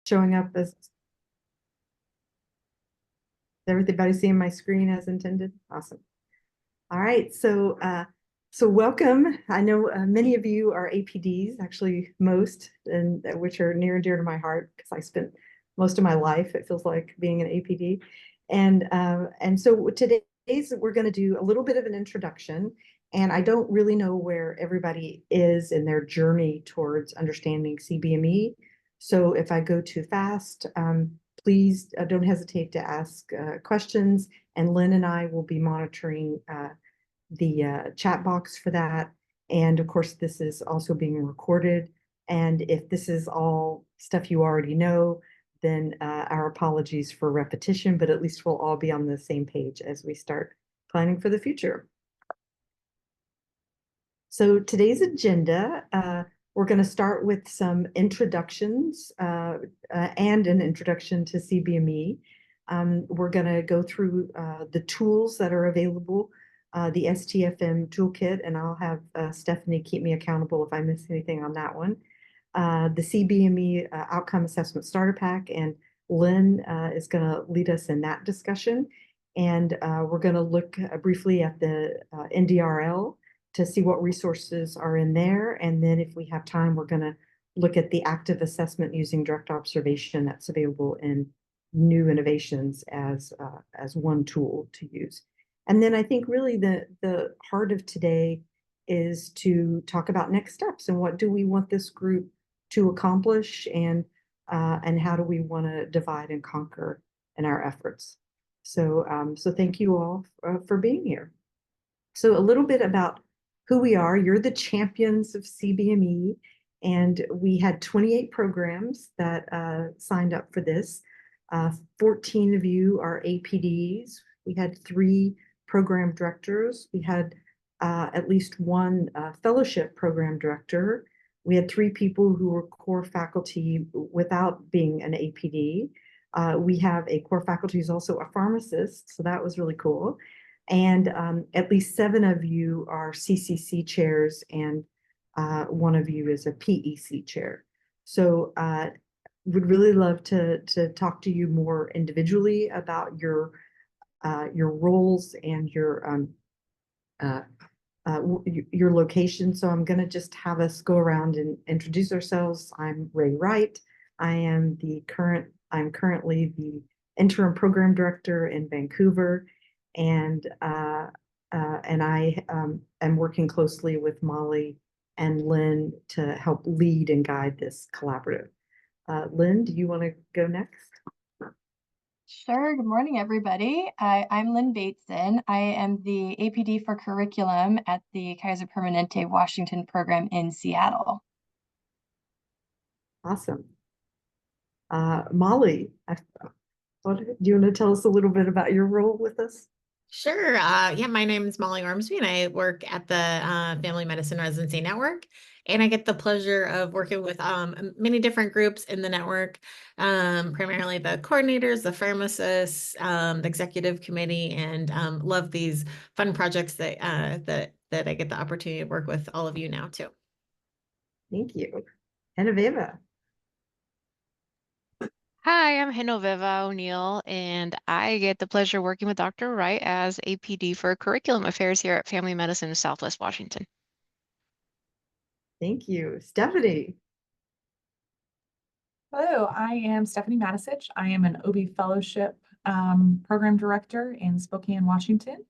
showing up as everybody seeing my screen as intended? Awesome. All right, so welcome. I know many of you are APDs, actually most, and which are near and dear to my heart because I spent most of my life, it feels like, being an APD. And so today's we're going to do a little bit of an introduction, and I don't really know where everybody is in their journey towards understanding CBME. So if I go too fast, please don't hesitate to ask questions, and Lynn and I will be monitoring the chat box for that. And of course, this is also being recorded. And if this is all stuff you already know, then our apologies for repetition, but at least we'll all be on the same page as we start planning for the future. So today's agenda, we're going to start with some introductions and an introduction to CBME. We're going to go through the tools that are available, the STFM toolkit, and I'll have Stephanie keep me accountable if I miss anything on that one. The CBME Outcome Assessment Starter Pack, and Lynn is going to lead us in that discussion. And we're going to look briefly at the NDRL to see what resources are in there. And then if we have time, we're going to look at the active assessment using direct observation that's available in new innovations as one tool to use. And then I think really the heart of today is to talk about next steps and what do we want this group to accomplish, and how do we want to divide and conquer in our efforts. So thank you all for being here. So a little bit about who we are. You're the champions of CBME, and we had 28 programs that signed up for this. 14 of you are APDs. We had 3 program directors. We had at least 1 fellowship program director. We had 3 people who were core faculty without being an APD. We have a core faculty who's also a pharmacist, so that was really cool. And at least 7 of you are CCC chairs, and 1 of you is a PEC chair. So would really love to talk to you more individually about your roles and your location. So I'm going to just have us go around and introduce ourselves. I'm Ray Wright. I'm currently the interim program director in Vancouver, and I am working closely with Molly and Lynn to help lead and guide this collaborative. Lynn, do you want to go next? Sure. Good morning, everybody. I'm Lynn Bateson. I am the APD for curriculum at the Kaiser Permanente Washington program in Seattle. Awesome. Molly, do you want to tell us a little bit about your role with us? Sure. Yeah, my name is Molly Ormsby, and I work at the Family Medicine Residency Network. And I get the pleasure of working with many different groups in the network, primarily the coordinators, the pharmacists, the executive committee, and love these fun projects that I get the opportunity to work with all of you now too. Thank you. Genoveva. Hi, I'm Genoveva O'Neill, and I get the pleasure of working with Dr. Wright as APD for Curriculum Affairs here at Family Medicine Southwest Washington. Thank you. Stephanie. Hello, I am Stephanie Matisich. I am an OB Fellowship Program Director in Spokane, Washington,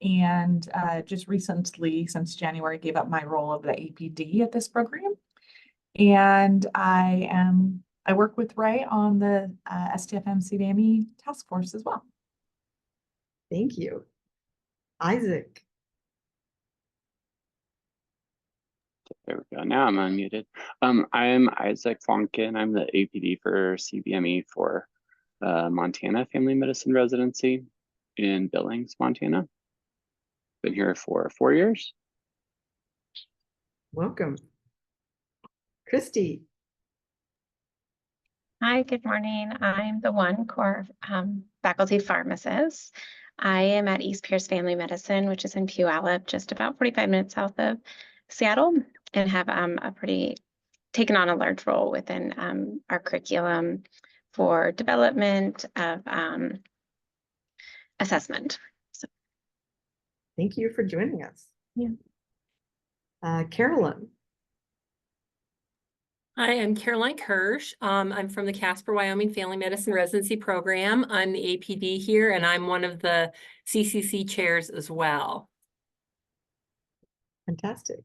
and just recently, since January, gave up my role of the APD at this program. And I work with Ray on the STFM CBME task force as well. Thank you. Isaac. There we go. Now I'm unmuted. I'm Isaac Flonkin. I'm the APD for CBME for Montana Family Medicine Residency in Billings, Montana. Been here for 4 years. Welcome. Christy. Hi, good morning. I'm the 1 core faculty pharmacist. I am at East Pierce Family Medicine, which is in Puyallup, just about 45 minutes south of Seattle, and have a pretty taken on a large role within our curriculum for development of assessment. So. Thank you for joining us. Yeah. Carolyn. Hi, I'm Caroline Kirsch. I'm from the Casper, Wyoming Family Medicine Residency Program. I'm the APD here, and I'm one of the CCC chairs as well. Fantastic.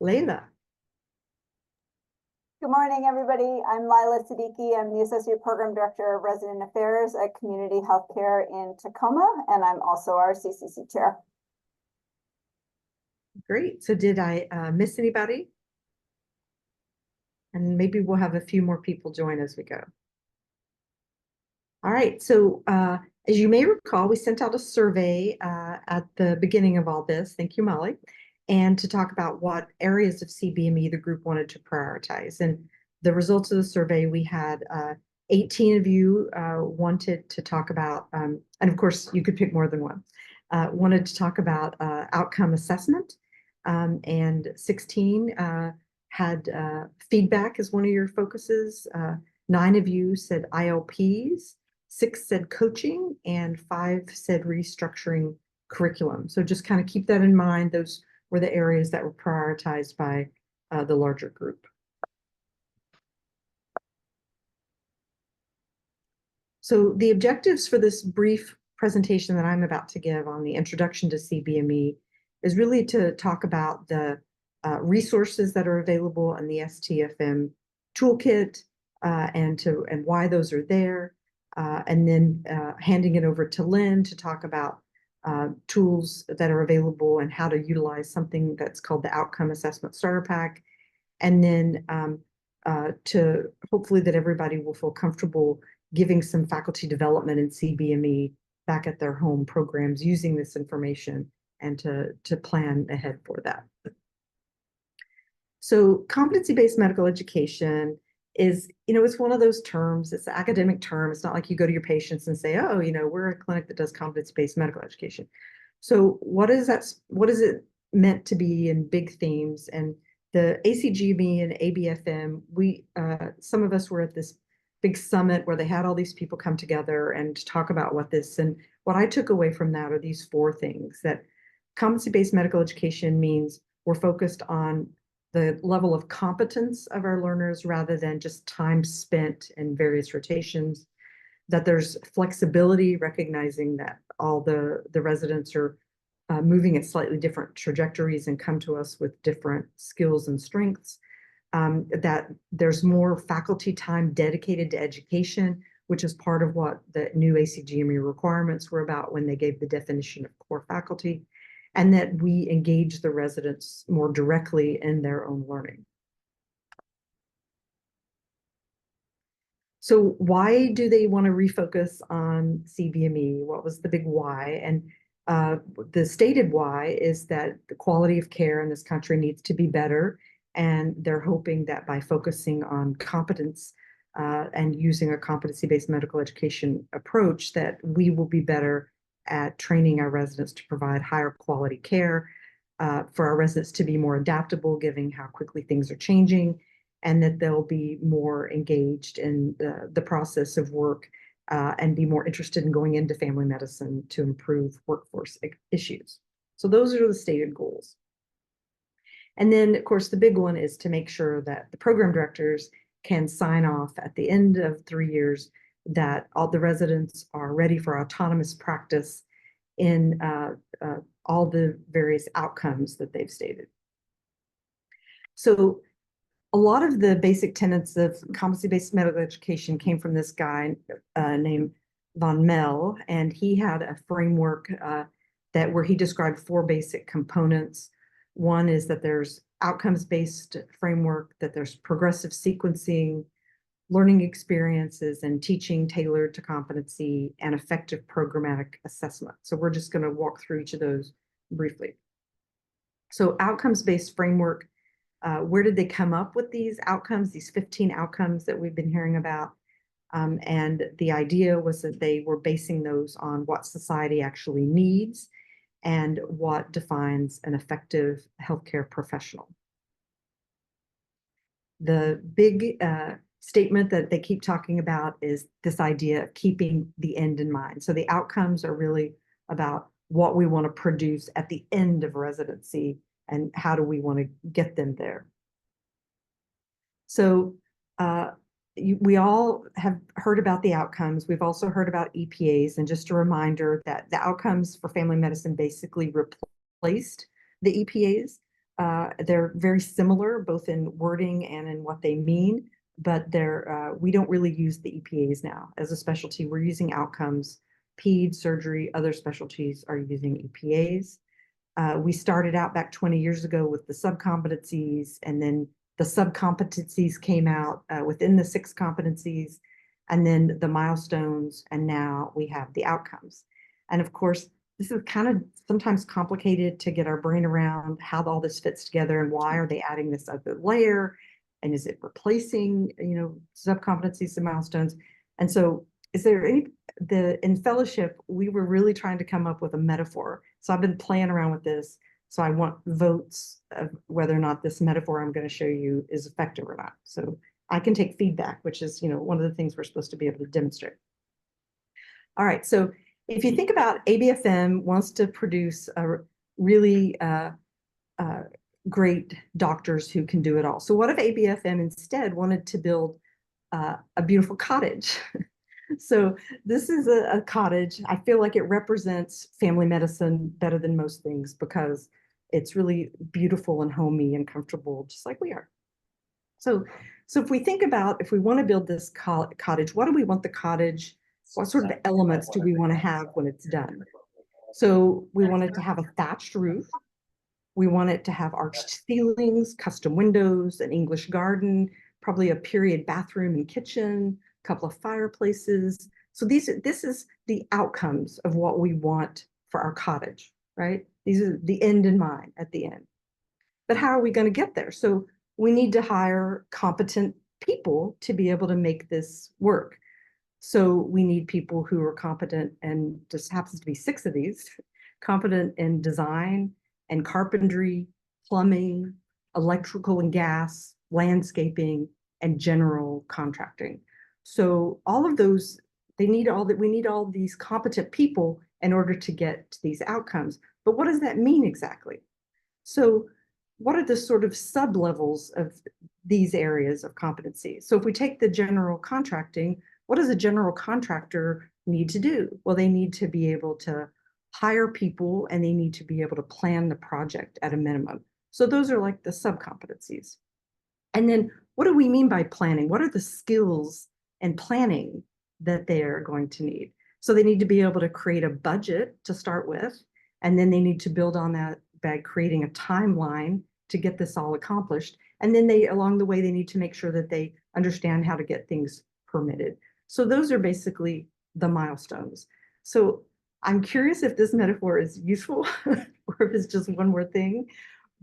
Layla. Good morning, everybody. I'm Lila Siddiqui. I'm the Associate Program Director of Resident Affairs at Community Healthcare in Tacoma, and I'm also our CCC Chair. Great. So did I miss anybody? And maybe we'll have a few more people join as we go. All right. So as you may recall, we sent out a survey at the beginning of all this. Thank you, Molly. And to talk about what areas of CBME the group wanted to prioritize. And the results of the survey, we had 18 of you wanted to talk about, and of course you could pick more than one, wanted to talk about outcome assessment, and 16 had feedback as one of your focuses. 9 of you said ILPs, 6 said coaching, and 5 said restructuring curriculum. So just kind of keep that in mind. Those were the areas that were prioritized by the larger group. So the objectives for this brief presentation that I'm about to give on the introduction to CBME is really to talk about the resources that are available in the STFM toolkit and why those are there, and then handing it over to Lynn to talk about tools that are available and how to utilize something that's called the Outcome Assessment Starter Pack, and then to hopefully that everybody will feel comfortable giving some faculty development in CBME back at their home programs using this information and to plan ahead for that. So competency-based medical education is, it's one of those terms, it's an academic term. It's not like you go to your patients and say, oh, we're a clinic that does competency-based medical education. So what is it meant to be in big themes? And the ACGME and ABFM, some of us were at this big summit where they had all these people come together and talk about and what I took away from that are these 4 things. That competency-based medical education means we're focused on the level of competence of our learners rather than just time spent in various rotations, that there's flexibility, recognizing that all the residents are moving at slightly different trajectories and come to us with different skills and strengths, that there's more faculty time dedicated to education, which is part of what the new ACGME requirements were about when they gave the definition of core faculty, and that we engage the residents more directly in their own learning. So why do they want to refocus on CBME? What was the big why? And the stated why is that the quality of care in this country needs to be better, and they're hoping that by focusing on competence and using a competency-based medical education approach, that we will be better at training our residents to provide higher quality care, for our residents to be more adaptable, given how quickly things are changing, and that they'll be more engaged in the process of work and be more interested in going into family medicine to improve workforce issues. So those are the stated goals. And then, of course, the big one is to make sure that the program directors can sign off at the end of 3 years that all the residents are ready for autonomous practice in all the various outcomes that they've stated. So a lot of the basic tenets of competency-based medical education came from this guy named Von Mel, and he had a framework where he described 4 basic components. One is that there's outcomes-based framework, that there's progressive sequencing, learning experiences, and teaching tailored to competency, and effective programmatic assessment. So we're just going to walk through each of those briefly. So outcomes-based framework, where did they come up with these outcomes, these 15 outcomes that we've been hearing about? And the idea was that they were basing those on what society actually needs and what defines an effective healthcare professional. the big statement that they keep talking about is this idea of keeping the end in mind. So the outcomes are really about what we want to produce at the end of residency and how do we want to get them there. So we all have heard about the outcomes. We've also heard about EPAs, and just a reminder that the outcomes for family medicine basically replaced the EPAs. They're very similar, both in wording and in what they mean, but we don't really use the EPAs now as a specialty. We're using outcomes. Ped, surgery, other specialties are using EPAs. We started out back 20 years ago with the subcompetencies, and then the subcompetencies came out within the 6 competencies, and then the milestones, and now we have the outcomes. And of course, this is kind of sometimes complicated to get our brain around how all this fits together and why are they adding this other layer, and is it replacing, subcompetencies and milestones? And so is there in fellowship, we were really trying to come up with a metaphor. So I've been playing around with this. So I want votes of whether or not this metaphor I'm going to show you is effective or not. So I can take feedback, which is, one of the things we're supposed to be able to demonstrate. All right. So if you think about ABFM wants to produce a really great doctors who can do it all. So what if ABFM instead wanted to build a beautiful cottage? So this is a cottage. I feel like it represents family medicine better than most things because it's really beautiful and homey and comfortable, just like we are. So if we think about, if we want to build this cottage, what do we want the cottage, what sort of elements do we want to have when it's done? So we want it to have a thatched roof. We want it to have arched ceilings, custom windows, an English garden, probably a period bathroom and kitchen, a couple of fireplaces. So this is the outcomes of what we want for our cottage, right? These are the end in mind at the end. But how are we going to get there? So we need to hire competent people to be able to make this work. So we need people who are competent, and just happens to be 6 of these, competent in design and carpentry, plumbing, electrical and gas, landscaping, and general contracting. So all of those, we need all these competent people in order to get to these outcomes. But what does that mean exactly? So what are the sort of sub-levels of these areas of competency? So if we take the general contracting, what does a general contractor need to do? Well, they need to be able to hire people, and they need to be able to plan the project at a minimum. So those are like the sub-competencies. And then what do we mean by planning? What are the skills and planning that they are going to need? So they need to be able to create a budget to start with, and then they need to build on that by creating a timeline to get this all accomplished. And then along the way, they need to make sure that they understand how to get things permitted. So those are basically the milestones. So I'm curious if this metaphor is useful or if it's just one more thing,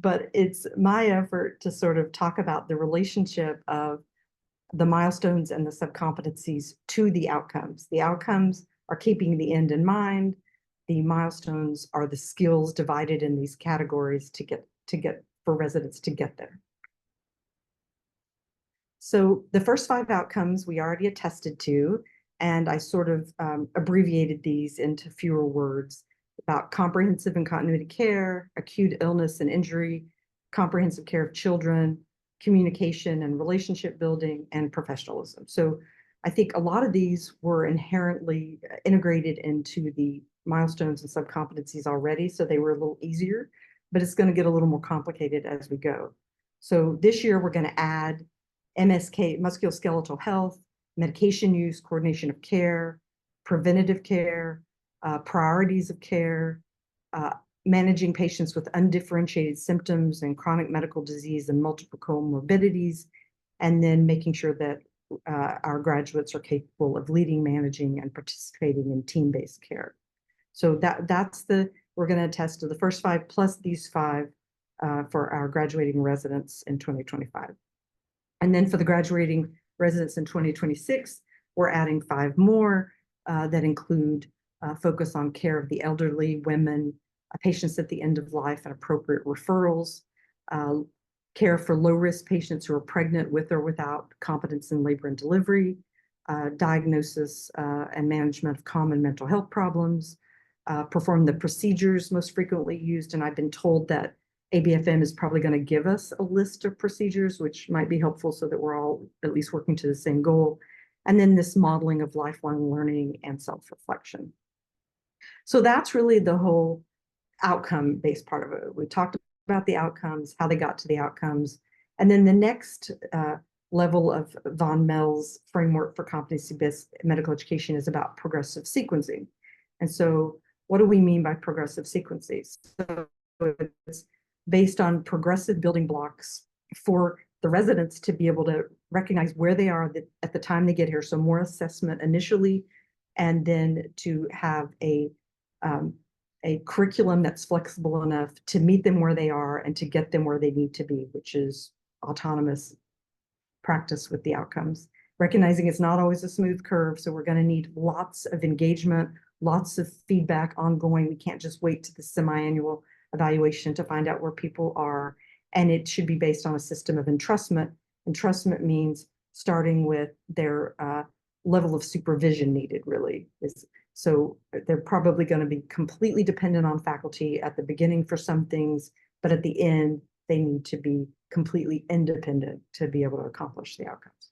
but it's my effort to sort of talk about the relationship of the milestones and the subcompetencies to the outcomes. The outcomes are keeping the end in mind. The milestones are the skills divided in these categories to get for residents to get there. So the first 5 outcomes we already attested to, and I sort of abbreviated these into fewer words about comprehensive and continuity care, acute illness and injury, comprehensive care of children, communication and relationship building, and professionalism. So I think a lot of these were inherently integrated into the milestones and subcompetencies already, so they were a little easier, but it's going to get a little more complicated as we go. So this year we're going to add MSK, musculoskeletal health, medication use, coordination of care, preventative care, priorities of care, managing patients with undifferentiated symptoms and chronic medical disease and multiple comorbidities, and then making sure that our graduates are capable of leading, managing, and participating in team-based care. So we're going to attest to the first 5 plus these 5 for our graduating residents in 2025. And then for the graduating residents in 2026, we're adding 5 more that include focus on care of the elderly, women, patients at the end of life, and appropriate referrals, care for low-risk patients who are pregnant with or without competence in labor and delivery, diagnosis and management of common mental health problems, perform the procedures most frequently used. And I've been told that ABFM is probably going to give us a list of procedures, which might be helpful so that we're all at least working to the same goal. And then this modeling of lifelong learning and self-reflection. So that's really the whole outcome-based part of it. We talked about the outcomes, how they got to the outcomes. And then the next level of Von Mell's framework for competency-based medical education is about progressive sequencing. And so what do we mean by progressive sequencing? So it's based on progressive building blocks for the residents to be able to recognize where they are at the time they get here. So more assessment initially, and then to have a curriculum that's flexible enough to meet them where they are and to get them where they need to be, which is autonomous practice with the outcomes. Recognizing it's not always a smooth curve, so we're going to need lots of engagement, lots of feedback ongoing. We can't just wait to the semi-annual evaluation to find out where people are. And it should be based on a system of entrustment. Entrustment means starting with their level of supervision needed, really. So they're probably going to be completely dependent on faculty at the beginning for some things, but at the end, they need to be completely independent to be able to accomplish the outcomes.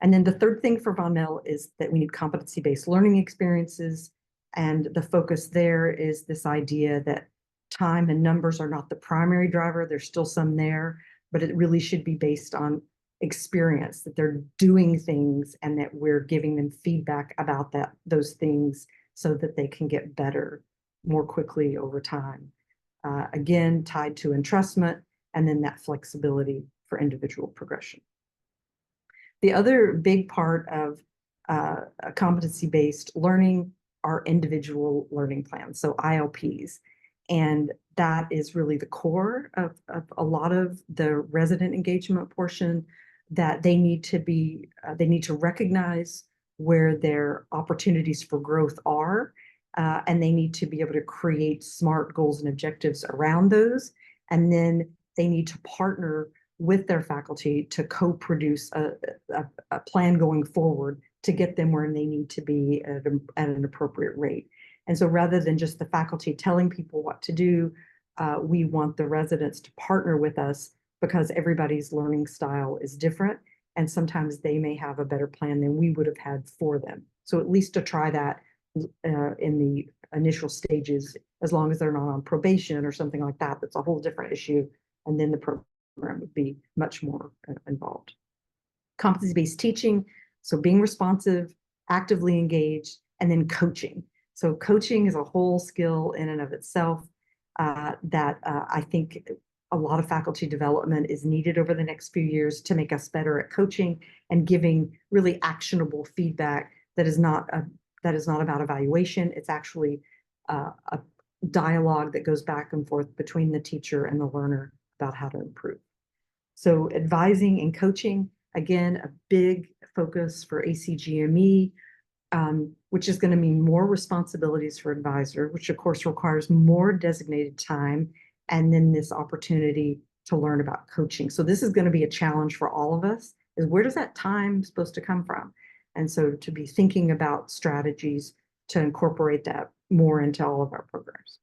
And then the third thing for Von Mell is that we need competency-based learning experiences. And the focus there is this idea that time and numbers are not the primary driver. There's still some there, but it really should be based on experience, that they're doing things and that we're giving them feedback about those things so that they can get better more quickly over time. Again, tied to entrustment and then that flexibility for individual progression. The other big part of competency-based learning are individual learning plans, so ILPs. And that is really the core of a lot of the resident engagement portion, that they need to recognize where their opportunities for growth are, and they need to be able to create smart goals and objectives around those. And then they need to partner with their faculty to co-produce a plan going forward to get them where they need to be at an appropriate rate. And so rather than just the faculty telling people what to do, we want the residents to partner with us because everybody's learning style is different. And sometimes they may have a better plan than we would have had for them. So at least to try that in the initial stages, as long as they're not on probation or something like that, that's a whole different issue. And then the program would be much more involved. Competency-based teaching, so being responsive, actively engaged, and then coaching. So coaching is a whole skill in and of itself that I think a lot of faculty development is needed over the next few years to make us better at coaching and giving really actionable feedback that is not about evaluation. It's actually a dialogue that goes back and forth between the teacher and the learner about how to improve. So advising and coaching, again, a big focus for ACGME, which is going to mean more responsibilities for advisor, which of course requires more designated time, and then this opportunity to learn about coaching. So this is going to be a challenge for all of us, is where does that time supposed to come from? And so to be thinking about strategies to incorporate that more into all of our programs.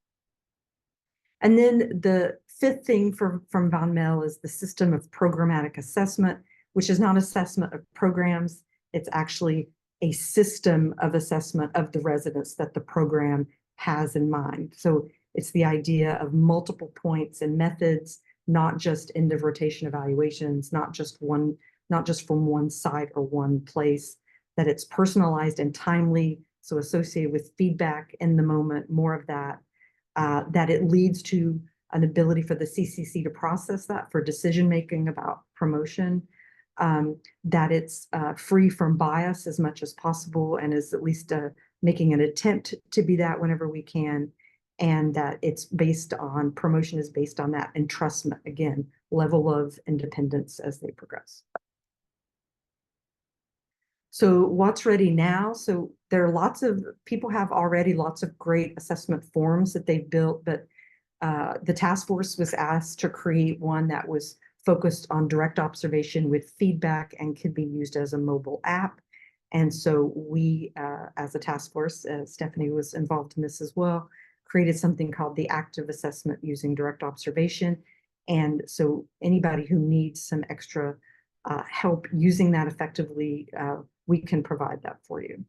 And then the fifth thing from Von Mell is the system of programmatic assessment, which is not assessment of programs. It's actually a system of assessment of the residents that the program has in mind. So it's the idea of multiple points and methods, not just end of rotation evaluations, not just from one site or one place, that it's personalized and timely, so associated with feedback in the moment, more of that, that it leads to an ability for the CCC to process that for decision-making about promotion, that it's free from bias as much as possible and is at least making an attempt to be that whenever we can, and that it's based on, promotion is based on that entrustment, again, level of independence as they progress. So what's ready now? So there are lots of people have already lots of great assessment forms that they've built, but the task force was asked to create one that was focused on direct observation with feedback and could be used as a mobile app. And so we, as a task force, Stephanie was involved in this as well, created something called the active assessment using direct observation. And so anybody who needs some extra help using that effectively, we can provide that for you.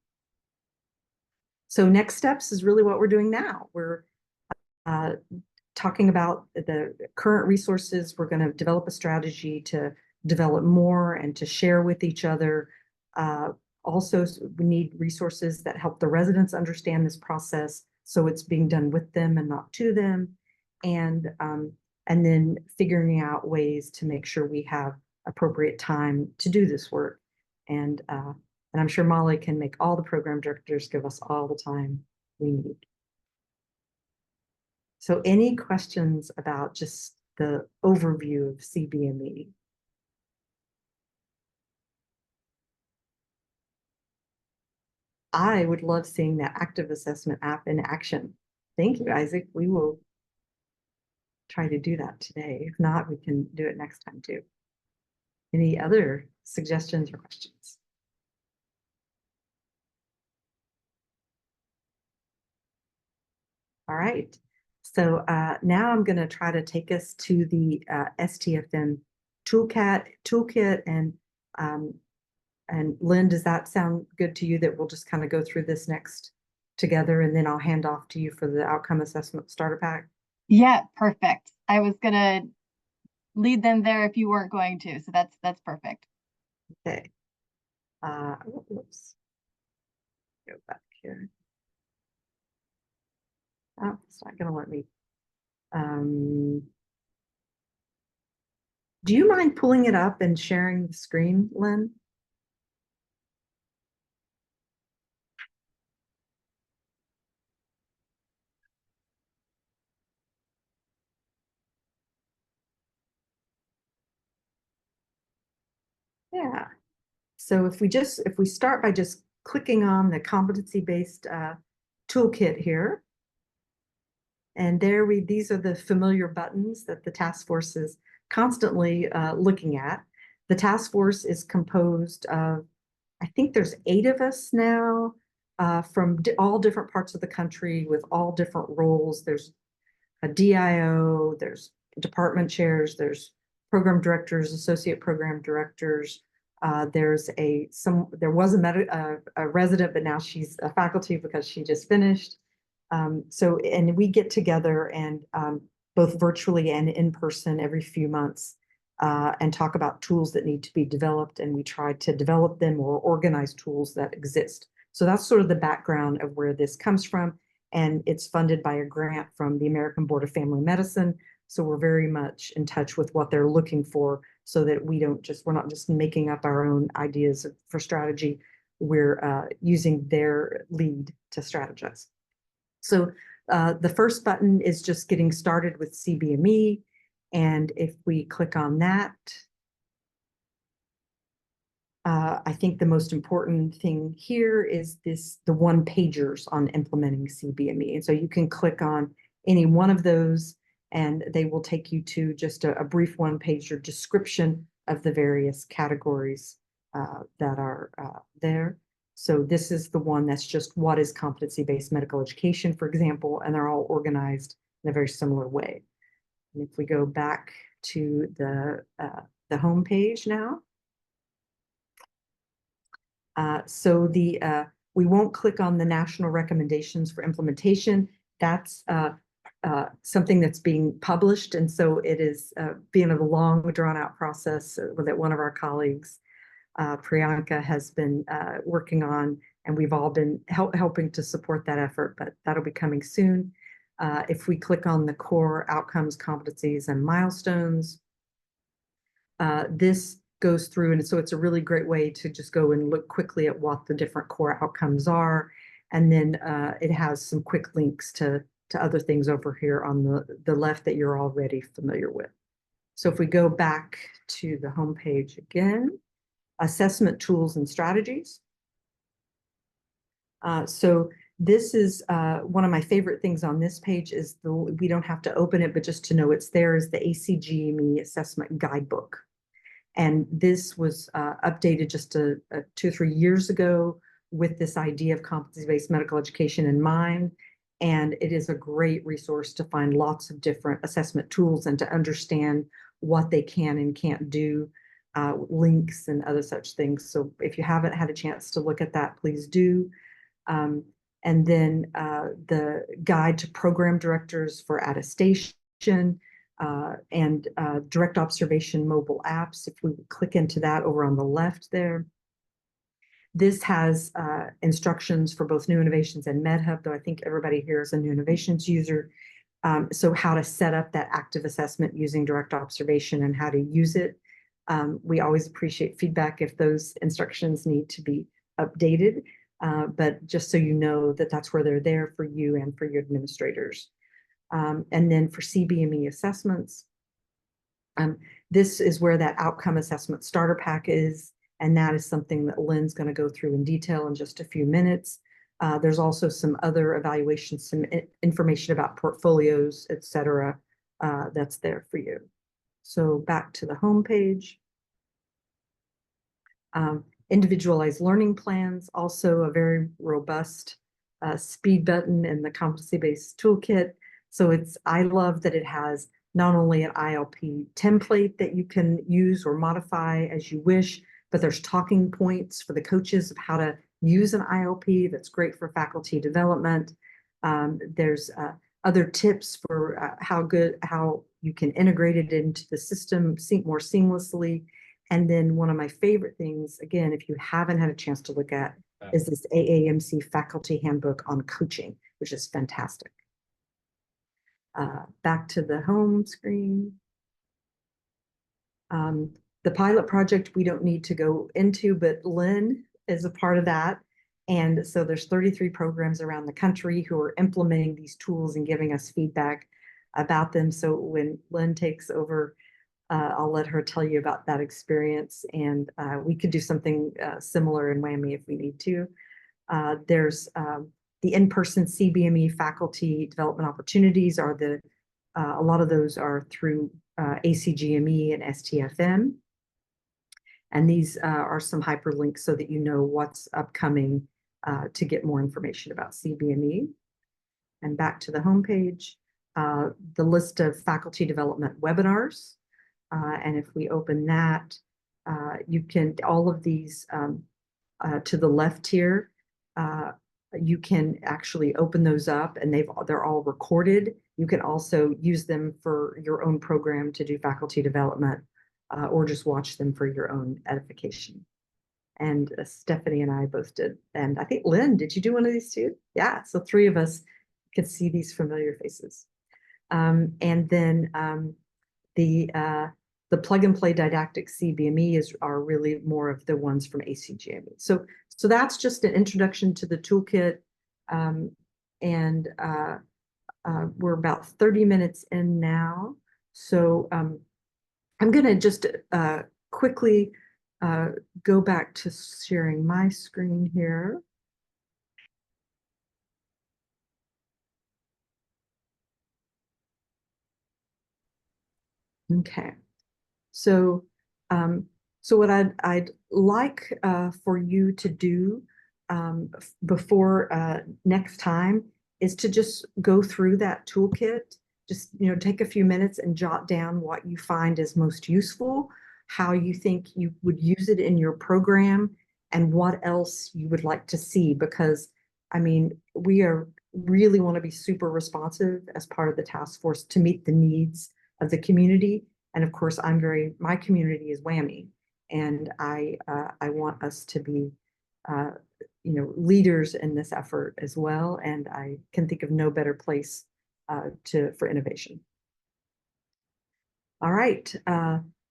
So next steps is really what we're doing now. We're talking about the current resources. We're going to develop a strategy to develop more and to share with each other. Also, we need resources that help the residents understand this process, so it's being done with them and not to them. And then figuring out ways to make sure we have appropriate time to do this work. And I'm sure Molly can make all the program directors give us all the time we need. So any questions about just the overview of CBME? I would love seeing that active assessment app in action. Thank you, Isaac. We will try to do that today. If not, we can do it next time too. Any other suggestions or questions? All right. So now I'm going to try to take us to the STFM toolkit and Lynn, does that sound good to you that we'll just kind of go through this next together, and then I'll hand off to you for the outcome assessment starter pack? Yeah, perfect. I was gonna lead them there if you weren't going to, so that's perfect. Okay. Whoops. Go back here. Oh, it's not going to let me. Do you mind pulling it up and sharing the screen, Lynn? Yeah. So if we start by just clicking on the competency-based toolkit here, and these are the familiar buttons that the task force is constantly looking at. The task force is composed of, I think there's 8 of us now from all different parts of the country with all different roles. There's a DIO, there's department chairs, there's program directors, associate program directors. There was a resident, but now she's a faculty because she just finished. And we get together and both virtually and in person every few months and talk about tools that need to be developed, and we try to develop them or organize tools that exist. So that's sort of the background of where this comes from, and it's funded by a grant from the American Board of Family Medicine. So we're very much in touch with what they're looking for, so that we're not just making up our own ideas for strategy. We're using their lead to strategize. So the first button is just getting started with CBME. And if we click on that, I think the most important thing here is the one-pagers on implementing CBME. And so you can click on any one of those and they will take you to just a brief one-pager description of the various categories that are there. So this is the one that's just what is competency-based medical education, for example, and they're all organized in a very similar way. And if we go back to the home page now, we won't click on the national recommendations for implementation. That's something that's being published, and so it is being a long, drawn-out process that one of our colleagues, Priyanka, has been working on, and we've all been helping to support that effort, but that'll be coming soon. If we click on the core outcomes, competencies, and milestones, this goes through, and so it's a really great way to just go and look quickly at what the different core outcomes are, and then it has some quick links to other things over here on the left that you're already familiar with. So if we go back to the home page again, assessment tools and strategies. So this is one of my favorite things on this page is we don't have to open it, but just to know it's there is the ACGME Assessment Guidebook. And this was updated just 2 or 3 years ago with this idea of competency-based medical education in mind. And it is a great resource to find lots of different assessment tools and to understand what they can and can't do, links and other such things. So if you haven't had a chance to look at that, please do. And then the guide to program directors for attestation, and direct observation mobile apps. If we click into that over on the left there, this has instructions for both New Innovations and MedHub, though I think everybody here is a New Innovations user. So how to set up that active assessment using direct observation and how to use it. We always appreciate feedback if those instructions need to be updated, but just so you know that that's where they're there for you and for your administrators. And then for CBME assessments, this is where that outcome assessment starter pack is, and that is something that Lynn's going to go through in detail in just a few minutes. There's also some other evaluations, some information about portfolios, etc. That's there for you. So back to the home page. Individualized learning plans, also a very robust speed button in the competency-based toolkit. So I love that it has not only an ILP template that you can use or modify as you wish, but there's talking points for the coaches of how to use an ILP. That's great for faculty development. There's other tips for how you can integrate it into the system more seamlessly. And then one of my favorite things, again, if you haven't had a chance to look at, is this AAMC Faculty Handbook on Coaching, which is fantastic. Back to the home screen. The pilot project we don't need to go into, but Lynn is a part of that. And so there's 33 programs around the country who are implementing these tools and giving us feedback about them. So when Lynn takes over, I'll let her tell you about that experience. And we could do something similar in WWAMI if we need to. There's the in-person CBME faculty development opportunities are a lot of those are through ACGME and STFM. And these are some hyperlinks so that you know what's upcoming to get more information about CBME. And back to the homepage, the list of faculty development webinars. And if we open that, you can, all of these to the left here, you can actually open those up and they're all recorded. You can also use them for your own program to do faculty development or just watch them for your own edification. And Stephanie and I both did. And I think Lynn, did you do one of these too? Yeah, so 3 of us could see these familiar faces. And then the plug and play didactic CBME are really more of the ones from ACGME. So that's just an introduction to the toolkit. We're about 30 minutes in now. So I'm going to just quickly go back to sharing my screen here. Okay. So what I'd like for you to do before next time is to just go through that toolkit. Just take a few minutes and jot down what you find is most useful, how you think you would use it in your program, and what else you would like to see. Because I mean, we really want to be super responsive as part of the task force to meet the needs of the community. And of course, my community is WWAMI, and I want us to be, leaders in this effort as well. And I can think of no better place for innovation. All right,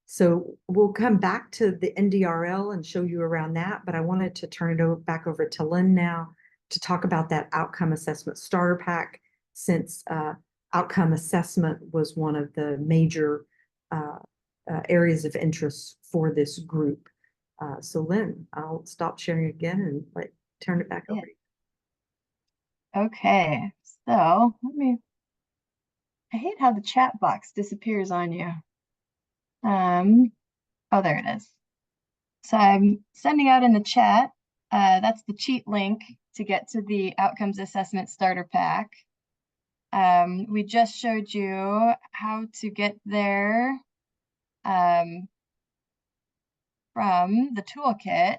so we'll come back to the NDRL and show you around that, but I wanted to turn it back over to Lynn now to talk about that outcome assessment starter pack, since outcome assessment was one of the major areas of interest for this group. So Lynn, I'll stop sharing again and turn it back over to you. Okay, so I hate how the chat box disappears on you. Oh, there it is. So I'm sending out in the chat, that's the cheat link to get to the Outcomes Assessment Starter Pack. We just showed you how to get there from the toolkit.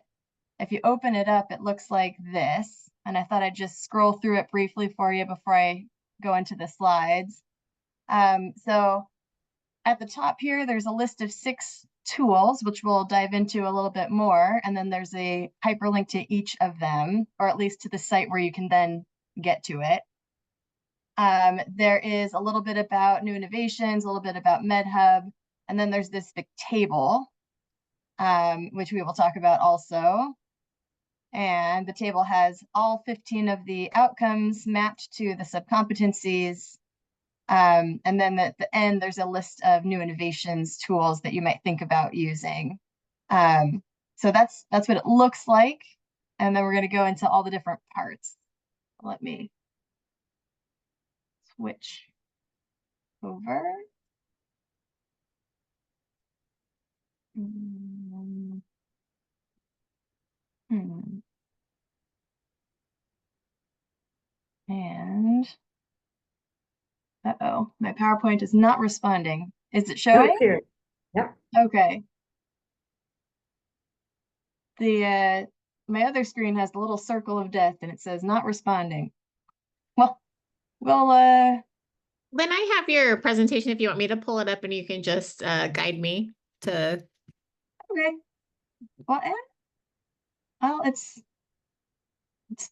If you open it up, it looks like this. And I thought I'd just scroll through it briefly for you before I go into the slides. So at the top here, there's a list of 6 tools, which we'll dive into a little bit more. And then there's a hyperlink to each of them, or at least to the site where you can then get to it. There is a little bit about new innovations, a little bit about MedHub, and then there's this big table, which we will talk about also. And the table has all 15 of the outcomes mapped to the subcompetencies. And then at the end, there's a list of new innovations tools that you might think about using. So that's what it looks like. And then we're going to go into all the different parts. Let me switch over. And uh-oh, my PowerPoint is not responding. Is it No, showing? it's here. Yep. Okay. The my other screen has the little circle of death and it says not responding. Well, Lynn, I have your presentation if you want me to pull it up and you can just guide me to. okay. Well, it's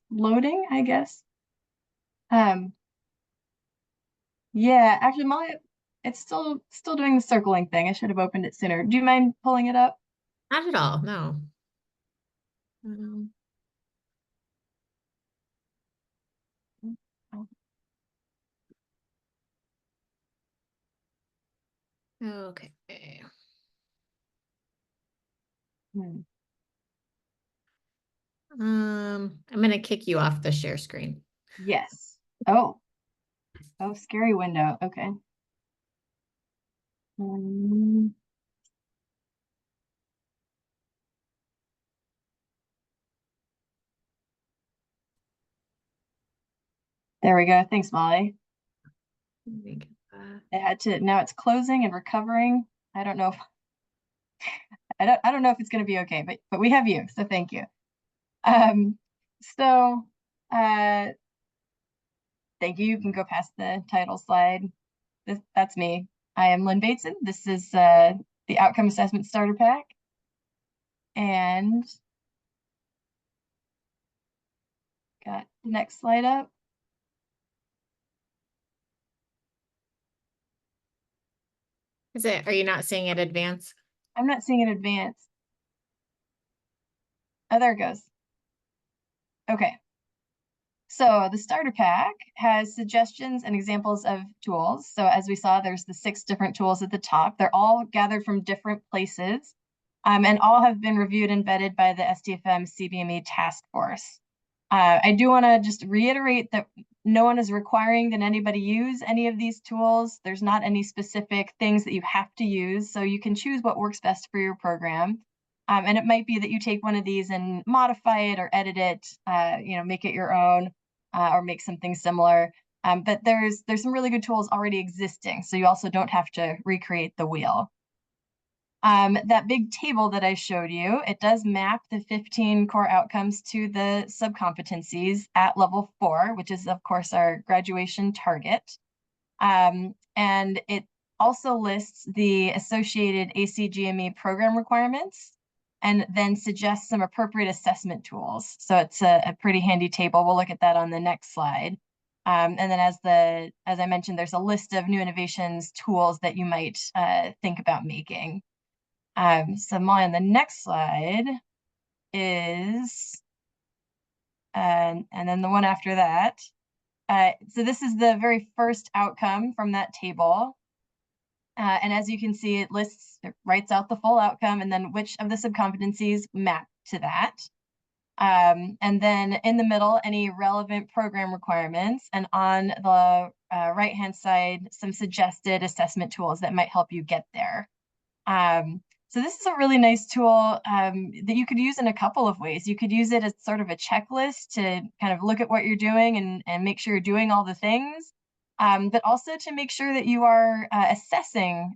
loading, I guess. Yeah, actually, it's still doing the circling thing. I should have opened it sooner. Do you mind pulling it up? Not at all, no. Okay. I'm gonna kick you off the share screen. Yes. Oh, scary window. Okay. There we go. Thanks, Molly. It had to, now it's closing and recovering. I don't know if I don't know if it's going to be okay, but we have you, so thank you. So thank you. You can go past the title slide. That's me. I am Lynn Bateson. This is the Outcome Assessment Starter Pack. And got the next slide up. Are you not seeing it advance? I'm not seeing it advance. Oh, there it goes. Okay. So the starter pack has suggestions and examples of tools. So as we saw, there's the 6 different tools at the top. They're all gathered from different places, and all have been reviewed and vetted by the STFM CBME task force. I do want to just reiterate that no one is requiring that anybody use any of these tools. There's not any specific things that you have to use, so you can choose what works best for your program. And it might be that you take one of these and modify it or edit it, make it your own, or make something similar. But there's some really good tools already existing, so you also don't have to recreate the wheel. That big table that I showed you, it does map the 15 core outcomes to the subcompetencies at level 4, which is of course our graduation target. And it also lists the associated ACGME program requirements and then suggests some appropriate assessment tools. So it's a pretty handy table. We'll look at that on the next slide. And then as I mentioned, there's a list of new innovations tools that you might think about making. So Molly, on the next slide is, and then the one after that. So this is the very first outcome from that table. And as you can see, it writes out the full outcome and then which of the subcompetencies map to that. And then in the middle, any relevant program requirements, and on the right-hand side, some suggested assessment tools that might help you get there. So this is a really nice tool that you could use in a couple of ways. You could use it as sort of a checklist to kind of look at what you're doing and make sure you're doing all the things, but also to make sure that you are assessing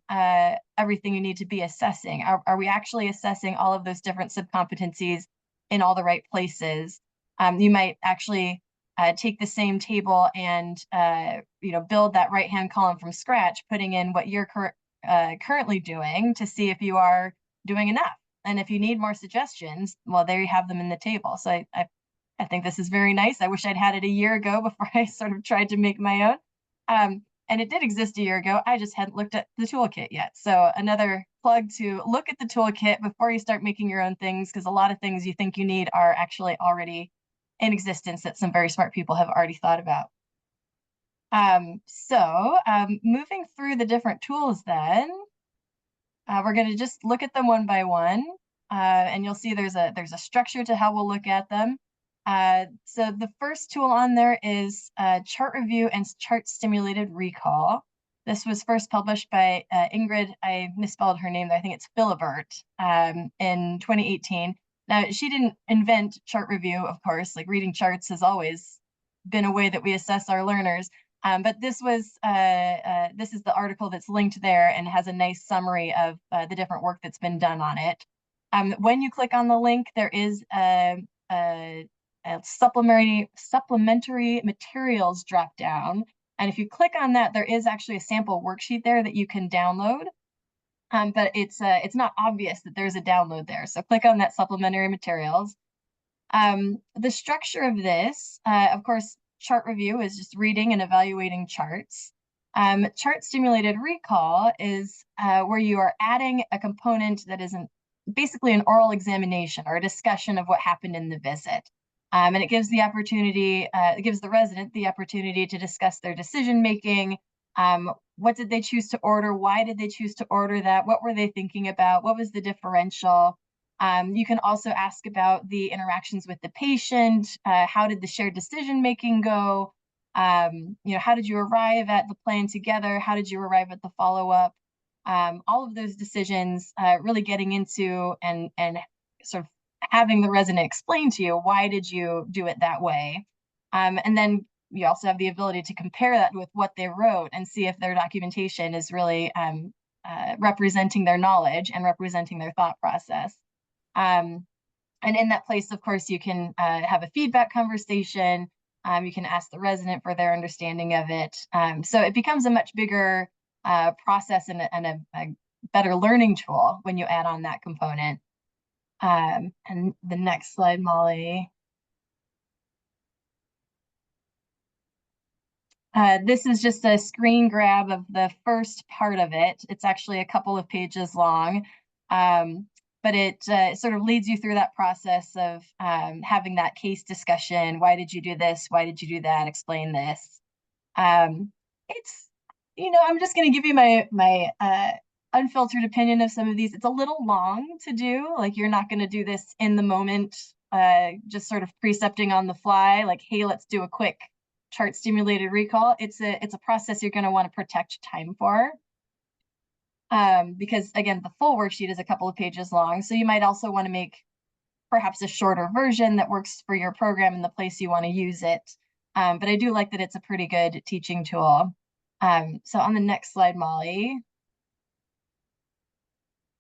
everything you need to be assessing. Are we actually assessing all of those different subcompetencies in all the right places? You might actually take the same table and build that right-hand column from scratch, putting in what you're currently doing to see if you are doing enough. And if you need more suggestions, well, there you have them in the table. So I think this is very nice. I wish I'd had it a year ago before I sort of tried to make my own. And it did exist a year ago. I just hadn't looked at the toolkit yet. So another plug to look at the toolkit before you start making your own things, because a lot of things you think you need are actually already in existence that some very smart people have already thought about. Moving through the different tools then, we're going to just look at them one by one, and you'll see there's a structure to how we'll look at them. So the first tool on there is chart review and chart stimulated recall. This was first published by Ingrid, I misspelled her name there, I think it's Philibert, in 2018. Now, she didn't invent chart review, of course, like reading charts has always been a way that we assess our learners. But this is the article that's linked there and has a nice summary of the different work that's been done on it. When you click on the link, there is a supplementary materials drop down. And if you click on that, there is actually a sample worksheet there that you can download. But it's not obvious that there's a download there. So click on that supplementary materials. The structure of this, of course, chart review is just reading and evaluating charts. Chart stimulated recall is where you are adding a component that isn't basically an oral examination or a discussion of what happened in the visit. And it gives it gives the resident the opportunity to discuss their decision making. What did they choose to order? Why did they choose to order that? What were they thinking about? What was the differential? You can also ask about the interactions with the patient. How did the shared decision making go? How did you arrive at the plan together? How did you arrive at the follow-up? All of those decisions, really getting into and sort of having the resident explain to you, why did you do it that way? And then you also have the ability to compare that with what they wrote and see if their documentation is really representing their knowledge and representing their thought process. And in that place, of course, you can have a feedback conversation. You can ask the resident for their understanding of it. So it becomes a much bigger process and a better learning tool when you add on that component. And the next slide, Molly. This is just a screen grab of the first part of it. It's actually a couple of pages long, but it sort of leads you through that process of having that case discussion. Why did you do this? Why did you do that? Explain this. It's, I'm just going to give you my unfiltered opinion of some of these. It's a little long to do. Like, you're not going to do this in the moment, just sort of precepting on the fly, like, hey, let's do a quick chart stimulated recall. It's a process you're going to want to protect time for. Because again, the full worksheet is a couple of pages long. So you might also want to make perhaps a shorter version that works for your program and the place you want to use it. But I do like that it's a pretty good teaching tool. So on the next slide, Molly,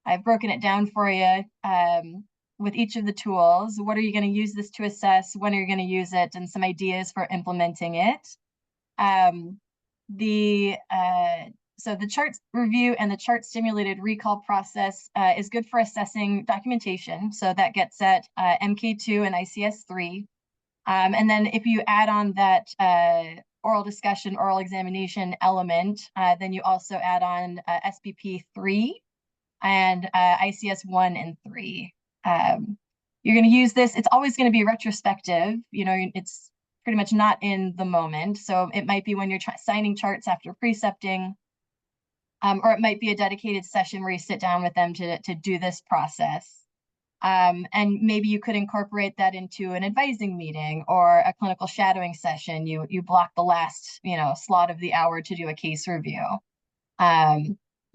I've broken it down for you with each of the tools. What are you going to use this to assess? When are you going to use it? And some ideas for implementing it. So the chart review and the chart stimulated recall process is good for assessing documentation. So that gets at MK2 and ICS3. And then if you add on that oral discussion, oral examination element, then you also add on SBP 3 and ICS 1 and 3. You're going to use this. It's always going to be retrospective. It's pretty much not in the moment. So it might be when you're signing charts after precepting, or it might be a dedicated session where you sit down with them to do this process. And maybe you could incorporate that into an advising meeting or a clinical shadowing session. You block the last, slot of the hour to do a case review.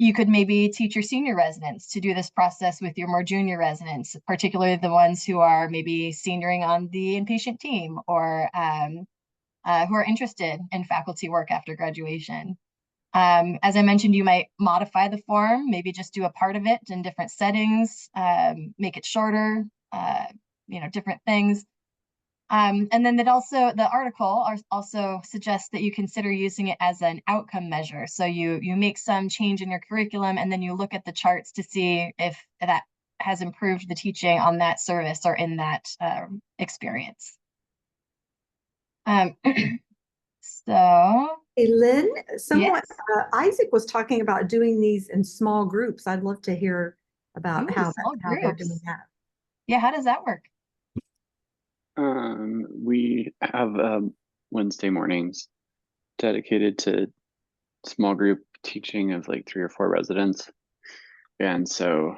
You could maybe teach your senior residents to do this process with your more junior residents, particularly the ones who are maybe senioring on the inpatient team or who are interested in faculty work after graduation. As I mentioned, you might modify the form, maybe just do a part of it in different settings, make it shorter, different things. And then the article also suggests that you consider using it as an outcome measure. So you make some change in your curriculum and then you look at the charts to see if that has improved the teaching on that service or in that experience. So. Hey, Lynn, Yes. Isaac was talking about doing these in small groups. I'd love to hear about how they're doing that. Yeah, how does that work? We have Wednesday mornings dedicated to small group teaching of like 3 or 4 residents. And so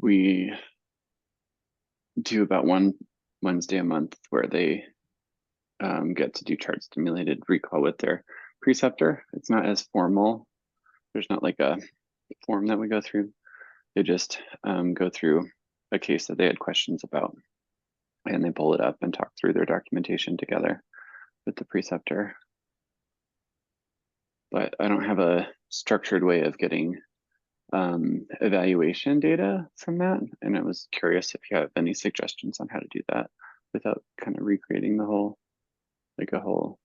we do about one Wednesday a month where they get to do chart stimulated recall with their preceptor. It's not as formal. There's not like a form that we go through. They just go through a case that they had questions about, and they pull it up and talk through their documentation together with the preceptor. But I don't have a structured way of getting evaluation data from that. And I was curious if you have any suggestions on how to do that without kind of recreating the whole, like a whole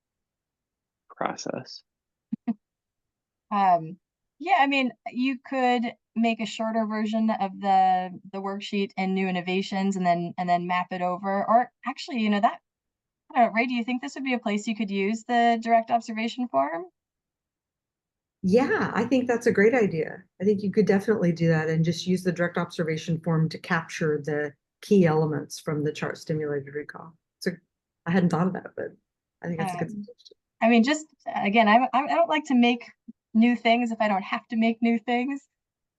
process. Yeah, I mean, you could make a shorter version of the worksheet in New Innovations and then map it over. Or actually, I don't know, Ray, do you think this would be a place you could use the direct observation form? Yeah, I think that's a great idea. I think you could definitely do that and just use the direct observation form to capture the key elements from the chart stimulated recall. So I hadn't thought of that, but I think that's a good suggestion. I mean, just again, I don't like to make new things if I don't have to make new things.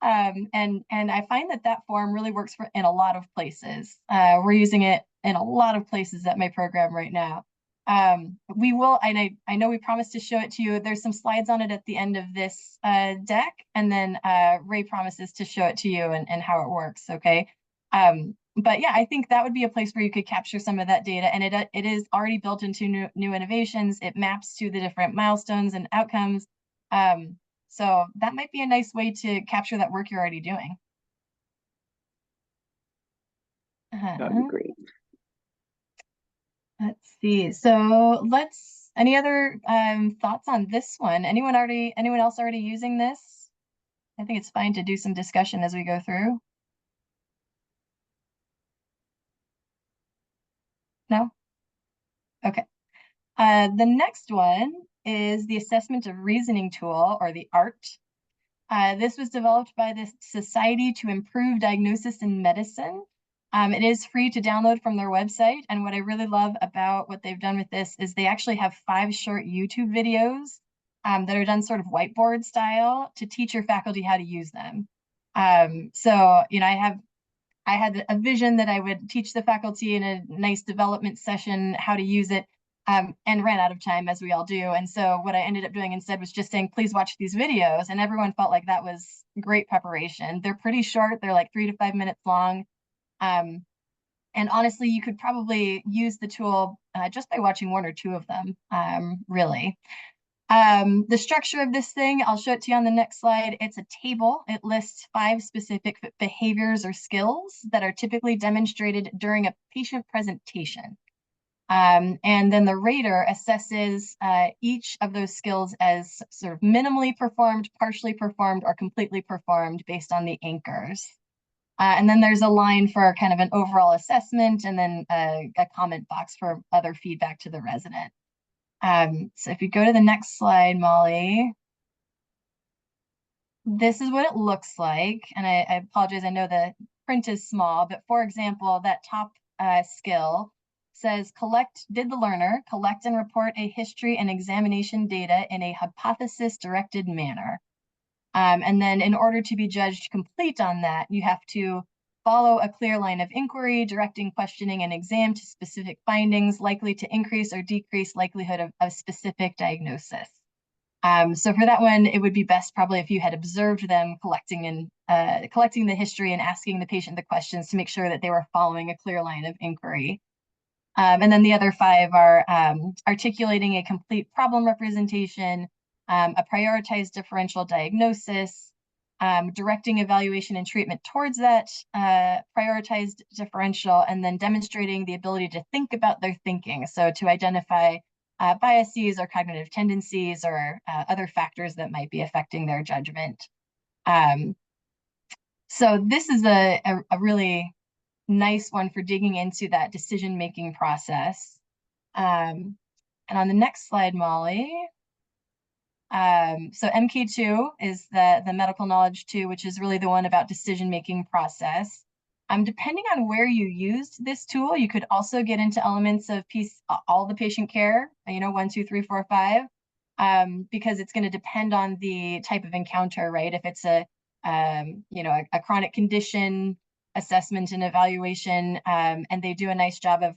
And I find that form really works in a lot of places. We're using it in a lot of places at my program right now. We will, and I know we promised to show it to you. There's some slides on it at the end of this deck, and then Ray promises to show it to you and how it works, okay? But yeah, I think that would be a place where you could capture some of that data, and it is already built into new Innovations. It maps to the different milestones and outcomes. So that might be a nice way to capture that work you're already doing. That'd be great. Let's see. So any other thoughts on this one? Anyone else already using this? I think it's fine to do some discussion as we go through. No? Okay. The next one is the Assessment of Reasoning tool, or the ART. This was developed by the Society to Improve Diagnosis in Medicine. It is free to download from their website. And what I really love about what they've done with this is they actually have 5 short YouTube videos that are done sort of whiteboard style to teach your faculty how to use them. So, I had a vision that I would teach the faculty in a nice development session how to use it, and ran out of time, as we all do. And so what I ended up doing instead was just saying, please watch these videos. And everyone felt like that was great preparation. They're pretty short. They're like 3 to 5 minutes long. And honestly, you could probably use the tool just by watching 1 or 2 of them, really. The structure of this thing, I'll show it to you on the next slide. It's a table. It lists 5 specific behaviors or skills that are typically demonstrated during a patient presentation. And then the rater assesses each of those skills as sort of minimally performed, partially performed, or completely performed based on the anchors. And then there's a line for kind of an overall assessment, and then a comment box for other feedback to the resident. So if you go to the next slide, Molly, this is what it looks like. And I apologize, I know the print is small, but for example, that top skill says did the learner collect and report a history and examination data in a hypothesis-directed manner? And then in order to be judged complete on that, you have to follow a clear line of inquiry, directing questioning and exam to specific findings likely to increase or decrease likelihood of specific diagnosis. So for that one, it would be best probably if you had observed them collecting the history and asking the patient the questions to make sure that they were following a clear line of inquiry. And then the other 5 are articulating a complete problem representation, a prioritized differential diagnosis, directing evaluation and treatment towards that prioritized differential, and then demonstrating the ability to think about their thinking. So to identify biases or cognitive tendencies or other factors that might be affecting their judgment. So this is a really nice one for digging into that decision-making process. And on the next slide, Molly. So MK2 is the medical knowledge 2, which is really the one about decision-making process. Depending on where you used this tool, you could also get into elements of all the patient care, 1, 2, 3, 4, 5, because it's going to depend on the type of encounter, right? If it's a chronic condition assessment and evaluation, and they do a nice job of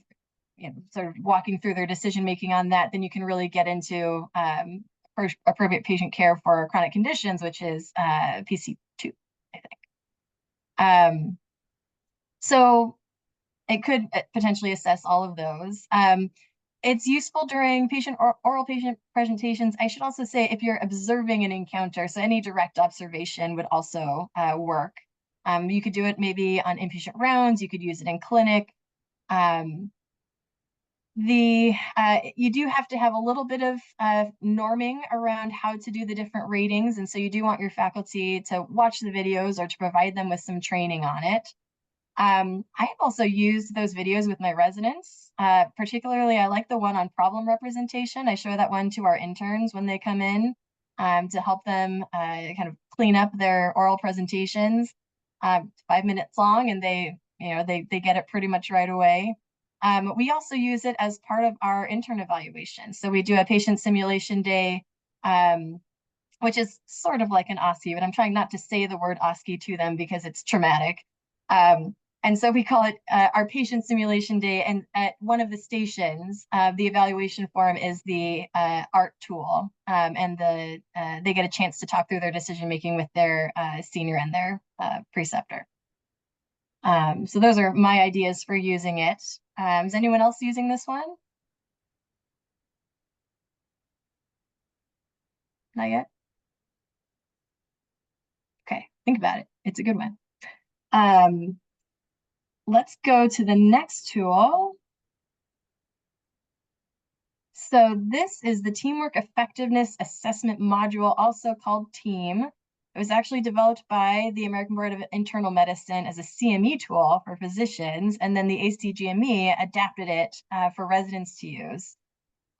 sort of walking through their decision making on that, then you can really get into appropriate patient care for chronic conditions, which is PC2, I think. So it could potentially assess all of those. It's useful during oral patient presentations. I should also say if you're observing an encounter, so any direct observation would also work. You could do it maybe on inpatient rounds. You could use it in clinic. You do have to have a little bit of norming around how to do the different ratings. And so you do want your faculty to watch the videos or to provide them with some training on it. I have also used those videos with my residents. Particularly, I like the one on problem representation. I show that one to our interns when they come in to help them kind of clean up their oral presentations. 5 minutes long, and they get it pretty much right away. We also use it as part of our intern evaluation. So we do a patient simulation day, which is sort of like an OSCE, but I'm trying not to say the word OSCE to them because it's traumatic. And so we call it our patient simulation day. And at one of the stations, the evaluation forum is the ART tool. And they get a chance to talk through their decision-making with their senior and their preceptor. So those are my ideas for using it. Is anyone else using this one? Not yet? Okay, think about it. It's a good one. Let's go to the next tool. So this is the Teamwork Effectiveness Assessment Module, also called TEAM. It was actually developed by the American Board of Internal Medicine as a CME tool for physicians, and then the ACGME adapted it for residents to use.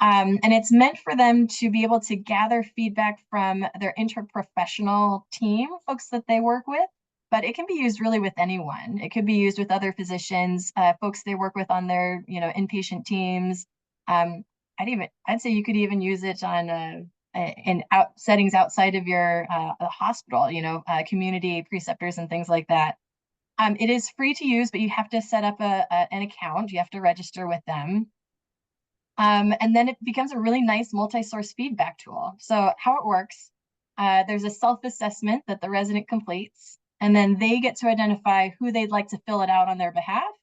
And it's meant for them to be able to gather feedback from their interprofessional team, folks that they work with, but it can be used really with anyone. It could be used with other physicians, folks they work with on their inpatient teams. I'd say you could even use it on in settings outside of your hospital, community preceptors and things like that. It is free to use, but you have to set up an account. You have to register with them. And then it becomes a really nice multi-source feedback tool. So how it works, there's a self-assessment that the resident completes, and then they get to identify who they'd like to fill it out on their behalf.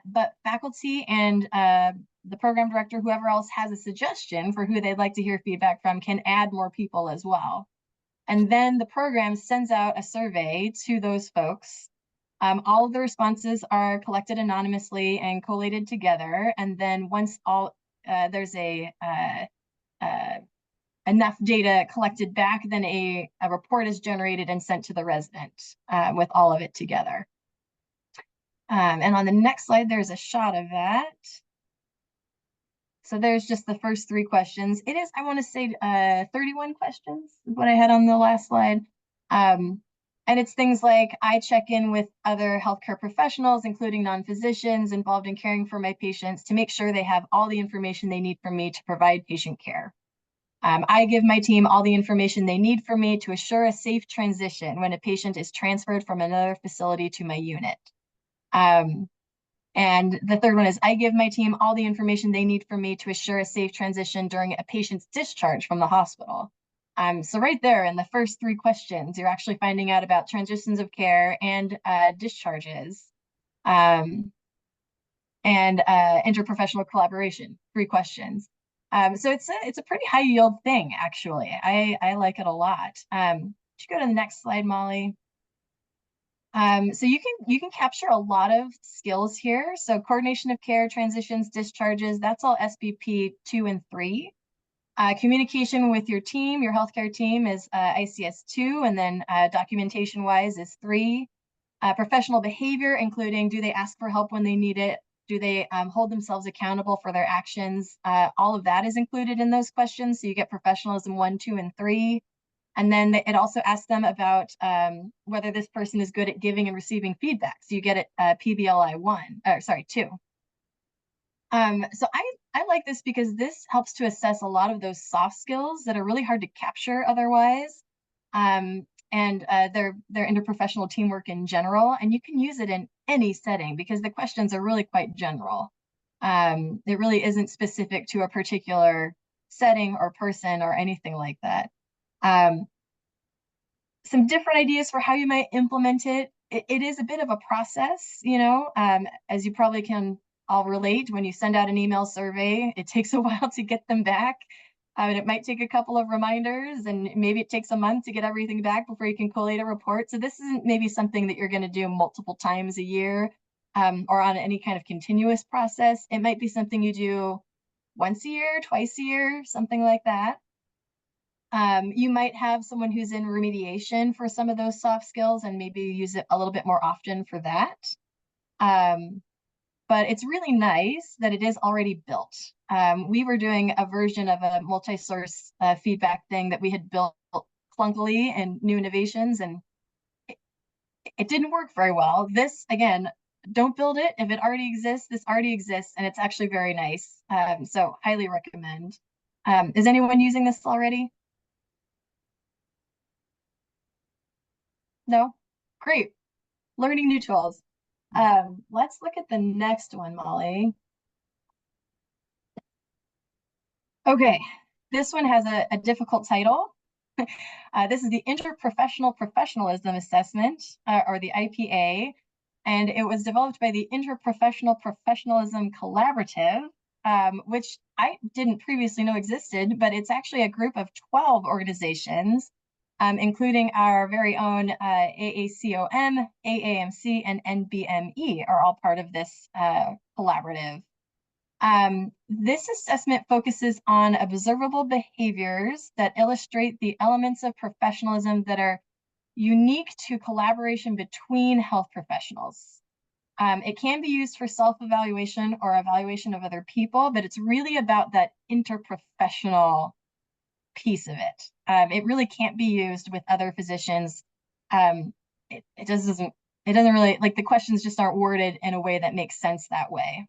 But faculty and the program director, whoever else has a suggestion for who they'd like to hear feedback from, can add more people as well. And then the program sends out a survey to those folks. All of the responses are collected anonymously and collated together. And then once there's enough data collected back, then a report is generated and sent to the resident with all of it together. And on the next slide, there's a shot of that. So there's just the first 3 questions. It is, I want to say 31 questions is what I had on the last slide. And it's things like, I check in with other healthcare professionals, including non-physicians involved in caring for my patients, to make sure they have all the information they need from me to provide patient care. I give my team all the information they need for me to assure a safe transition when a patient is transferred from another facility to my unit. And the third one is I give my team all the information they need for me to assure a safe transition during a patient's discharge from the hospital. So right there in the first 3 questions, you're actually finding out about transitions of care and discharges. And interprofessional collaboration, 3 questions. So it's a pretty high yield thing, actually. I like it a lot. Should you go to the next slide, Molly? So you can capture a lot of skills here. So coordination of care, transitions, discharges, that's all SBP 2 and 3. Communication with your team, your healthcare team is ICS 2, and then documentation wise is 3. Professional behavior, including do they ask for help when they need it? Do they hold themselves accountable for their actions? All of that is included in those questions. So you get professionalism 1, 2, and 3. And then it also asks them about whether this person is good at giving and receiving feedback. So you get it PBLI 2. So I like this because this helps to assess a lot of those soft skills that are really hard to capture otherwise. And their interprofessional teamwork in general. And you can use it in any setting because the questions are really quite general. It really isn't specific to a particular setting or person or anything like that. Some different ideas for how you might implement it. It is a bit of a process, you know, as you probably can all relate. When you send out an email survey, it takes a while to get them back. And it might take a couple of reminders, and maybe it takes a month to get everything back before you can collate a report. So this isn't maybe something that you're going to do multiple times a year or on any kind of continuous process. It might be something you do once a year, twice a year, something like that. You might have someone who's in remediation for some of those soft skills and maybe use it a little bit more often for that. But it's really nice that it is already built. We were doing a version of a multi-source feedback thing that we had built clunkily in New Innovations, and it didn't work very well. This, again, don't build it. If it already exists, this already exists, and it's actually very nice. So highly recommend. Is anyone using this already? No? Great. Learning new tools. Let's look at the next one, Molly. Okay, this one has a difficult title. This is the Interprofessional Professionalism Assessment, or the IPA, and it was developed by the Interprofessional Professionalism Collaborative, which I didn't previously know existed, but it's actually a group of 12 organizations, including our very own AACOM, AAMC, and NBME are all part of this collaborative. This assessment focuses on observable behaviors that illustrate the elements of professionalism that are unique to collaboration between health professionals. It can be used for self-evaluation or evaluation of other people, but it's really about that interprofessional piece of it. It really can't be used with other physicians. It doesn't really, like, the questions just aren't worded in a way that makes sense that way.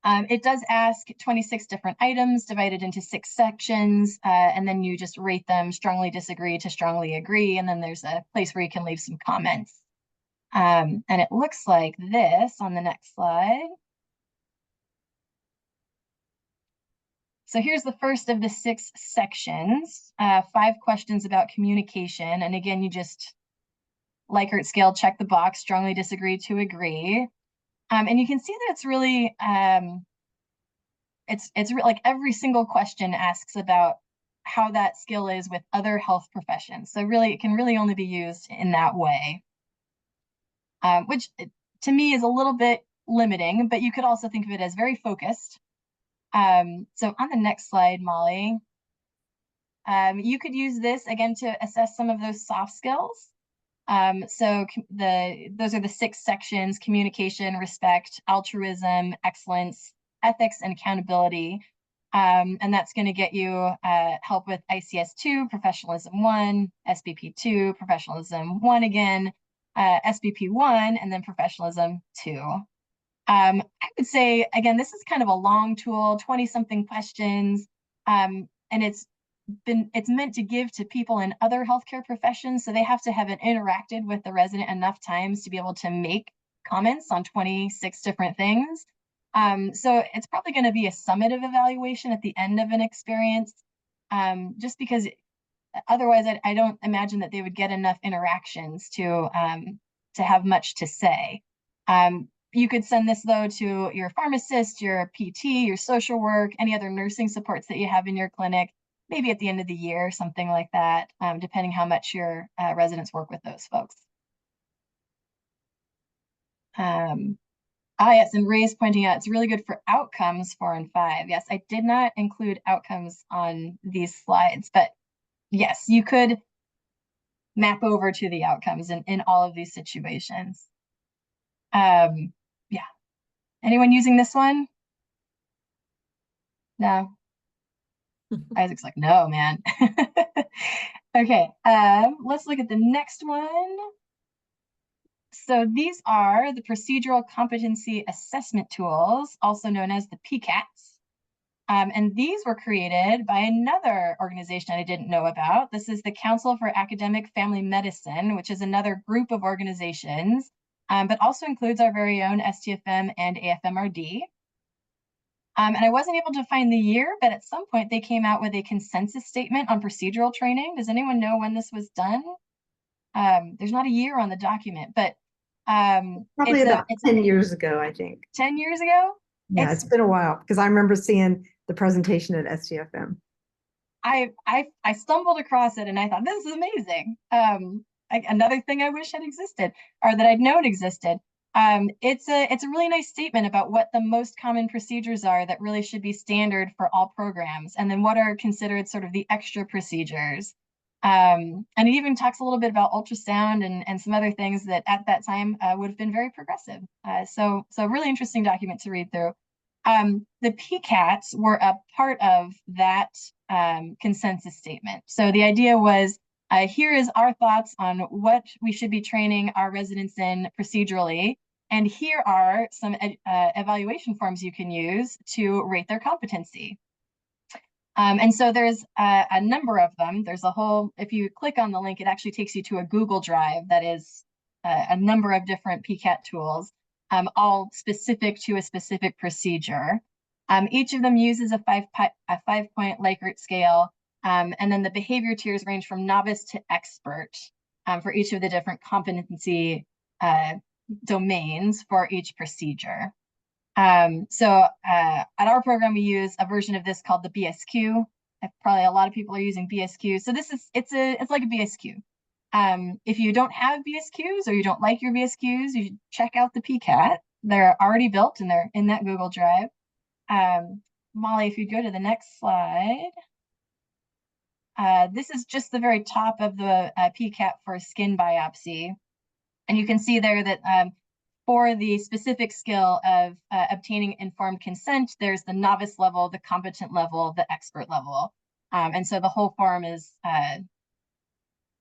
It does ask 26 different items divided into 6 sections, and then you just rate them strongly disagree to strongly agree, and then there's a place where you can leave some comments. And it looks like this on the next slide. So here's the first of the 6 sections, 5 questions about communication. And again, you just, Likert scale, check the box, strongly disagree to agree. And you can see that it's really, like every single question asks about how that skill is with other health professions. So really, it can really only be used in that way, which to me is a little bit limiting, but you could also think of it as very focused. So on the next slide, Molly, you could use this again to assess some of those soft skills. So those are the 6 sections: communication, respect, altruism, excellence, ethics, and accountability. And that's going to get you help with ICS 2, professionalism 1, SBP 2, professionalism 1 again, SBP 1, and then professionalism 2. I would say, again, this is kind of a long tool, 20-something questions. and it's meant to give to people in other healthcare professions. So they have to have interacted with the resident enough times to be able to make comments on 26 different things. So it's probably going to be a summative evaluation at the end of an experience, just because otherwise I don't imagine that they would get enough interactions to have much to say. You could send this though to your pharmacist, your PT, your social work, any other nursing supports that you have in your clinic, maybe at the end of the year, something like that, depending how much your residents work with those folks. Yes, and Ray's pointing out it's really good for outcomes 4 and 5. Yes, I did not include outcomes on these slides, but yes, you could map over to the outcomes in all of these situations. Yeah. Anyone using this one? No. Isaac's like, no, man. Okay, let's look at the next one. So these are the procedural competency assessment tools, also known as the PCATs. And these were created by another organization I didn't know about. This is the Council for Academic Family Medicine, which is another group of organizations, but also includes our very own STFM and AFMRD. And I wasn't able to find the year, but at some point they came out with a consensus statement on procedural training. Does anyone know when this was done? There's not a year on the document, but Probably about 10 years ago, I think. 10 years ago? Yeah, it's been a while because I remember seeing the presentation at STFM. I stumbled across it and I thought, this is amazing. Another thing I wish had existed, or that I'd known existed. It's a really nice statement about what the most common procedures are that really should be standard for all programs, and then what are considered sort of the extra procedures. And it even talks a little bit about ultrasound and some other things that at that time would have been very progressive. So really interesting document to read through. The PCATs were a part of that consensus statement. So the idea was, here is our thoughts on what we should be training our residents in procedurally, and here are some evaluation forms you can use to rate their competency. And so there's a number of them. There's a whole, if you click on the link, it actually takes you to a Google Drive that is a number of different PCAT tools, all specific to a specific procedure. Each of them uses a 5-point Likert scale, and then the behavior tiers range from novice to expert for each of the different competency domains for each procedure. So at our program, we use a version of this called the BSQ. Probably a lot of people are using BSQ. So this is, it's like a BSQ. If you don't have BSQs or you don't like your BSQs, you should check out the PCAT. They're already built and they're in that Google Drive. Molly, if you go to the next slide. This is just the very top of the PCAT for skin biopsy. And you can see there that for the specific skill of obtaining informed consent, there's the novice level, the competent level, the expert level. And so the whole form is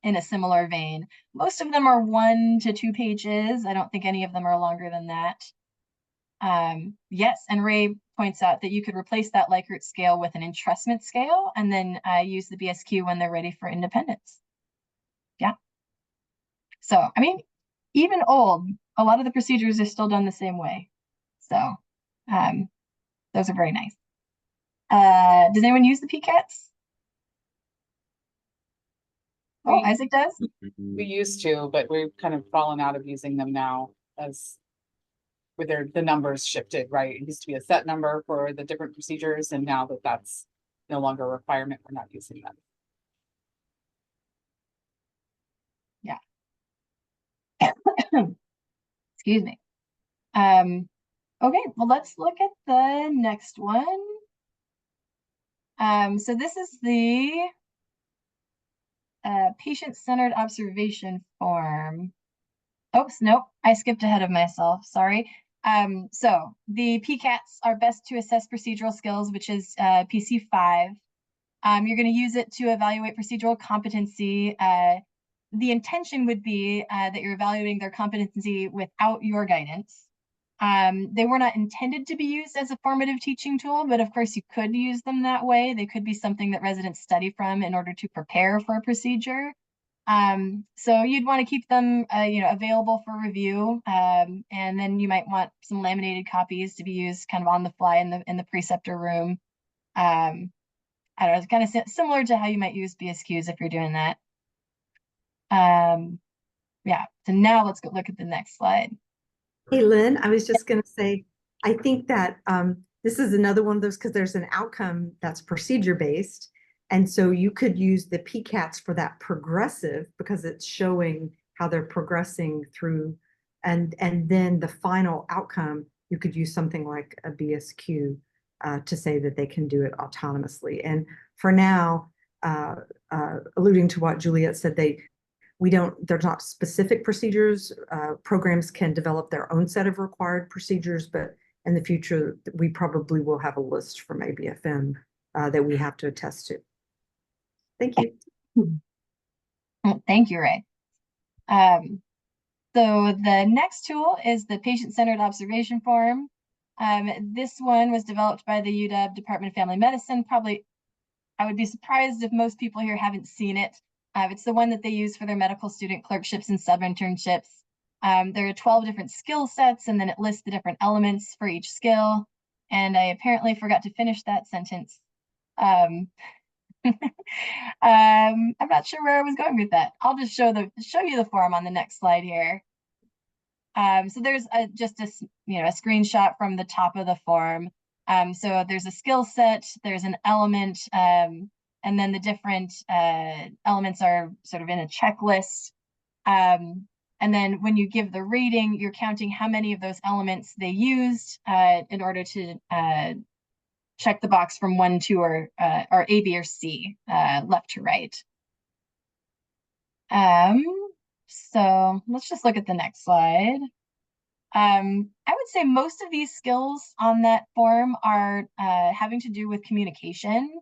in a similar vein. Most of them are 1 to 2 pages. I don't think any of them are longer than that. Yes, and Ray points out that you could replace that Likert scale with an entrustment scale and then use the BSQ when they're ready for independence. Yeah. So, I mean, even old, a lot of the procedures are still done the same way. So those are very nice. Does anyone use the PCATs? Oh, Isaac does? We used to, but we've kind of fallen out of using them now as with the numbers shifted, right? It used to be a set number for the different procedures, and now that that's no longer a requirement, we're not using them. Yeah. Excuse me. Okay, well, let's look at the next one. So this is the patient-centered observation form. Oops, nope, I skipped ahead of myself, sorry. So the PCATs are best to assess procedural skills, which is PC5. You're going to use it to evaluate procedural competency. The intention would be that you're evaluating their competency without your guidance. They were not intended to be used as a formative teaching tool, but of course you could use them that way. They could be something that residents study from in order to prepare for a procedure. So you'd want to keep them, available for review. And then you might want some laminated copies to be used kind of on the fly in the preceptor room. I don't know, it's kind of similar to how you might use BSQs if you're doing that. Yeah, so now let's go look at the next slide. Hey, Lynn, I was just going to say, I think that this is another one of those because there's an outcome that's procedure based. And so you could use the PCATs for that progressive because it's showing how they're progressing through. And then the final outcome, you could use something like a BSQ to say that they can do it autonomously. And for now, alluding to what Juliet said, there's not specific procedures. Programs can develop their own set of required procedures, but in the future, we probably will have a list from ABFM that we have to attest to. Thank you. Thank you, Ray. So the next tool is the patient-centered observation form. This one was developed by the UW Department of Family Medicine. Probably, I would be surprised if most people here haven't seen it. It's the one that they use for their medical student clerkships and sub-internships. There are 12 different skill sets, and then it lists the different elements for each skill. And I apparently forgot to finish that sentence. I'm not sure where I was going with that. I'll just show you the form on the next slide here. So there's just a screenshot from the top of the form. So there's a skill set, there's an element, and then the different elements are sort of in a checklist. And then when you give the rating, you're counting how many of those elements they used in order to check the box from 1, 2, or A, B, or C, left to right. So let's just look at the next slide. I would say most of these skills on that form are having to do with communication.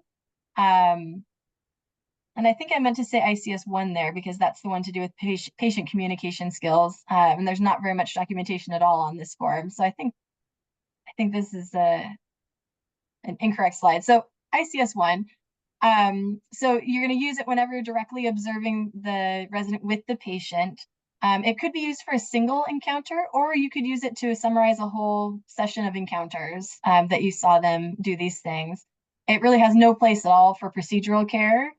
And I think I meant to say ICS-1 there because that's the one to do with patient communication skills. And there's not very much documentation at all on this form. So I think this is an incorrect slide. So ICS-1. So you're going to use it whenever you're directly observing the resident with the patient. It could be used for a single encounter, or you could use it to summarize a whole session of encounters that you saw them do these things. It really has no place at all for procedural care,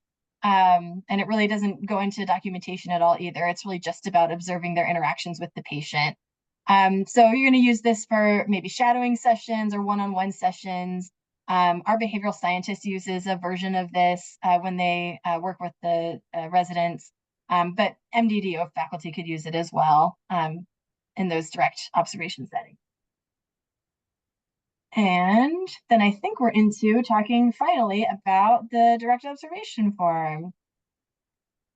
and it really doesn't go into documentation at all either. It's really just about observing their interactions with the patient. So you're going to use this for maybe shadowing sessions or one-on-one sessions. Our behavioral scientist uses a version of this when they work with the residents, but MDDO faculty could use it as well in those direct observation settings. And then I think we're into talking finally about the direct observation form.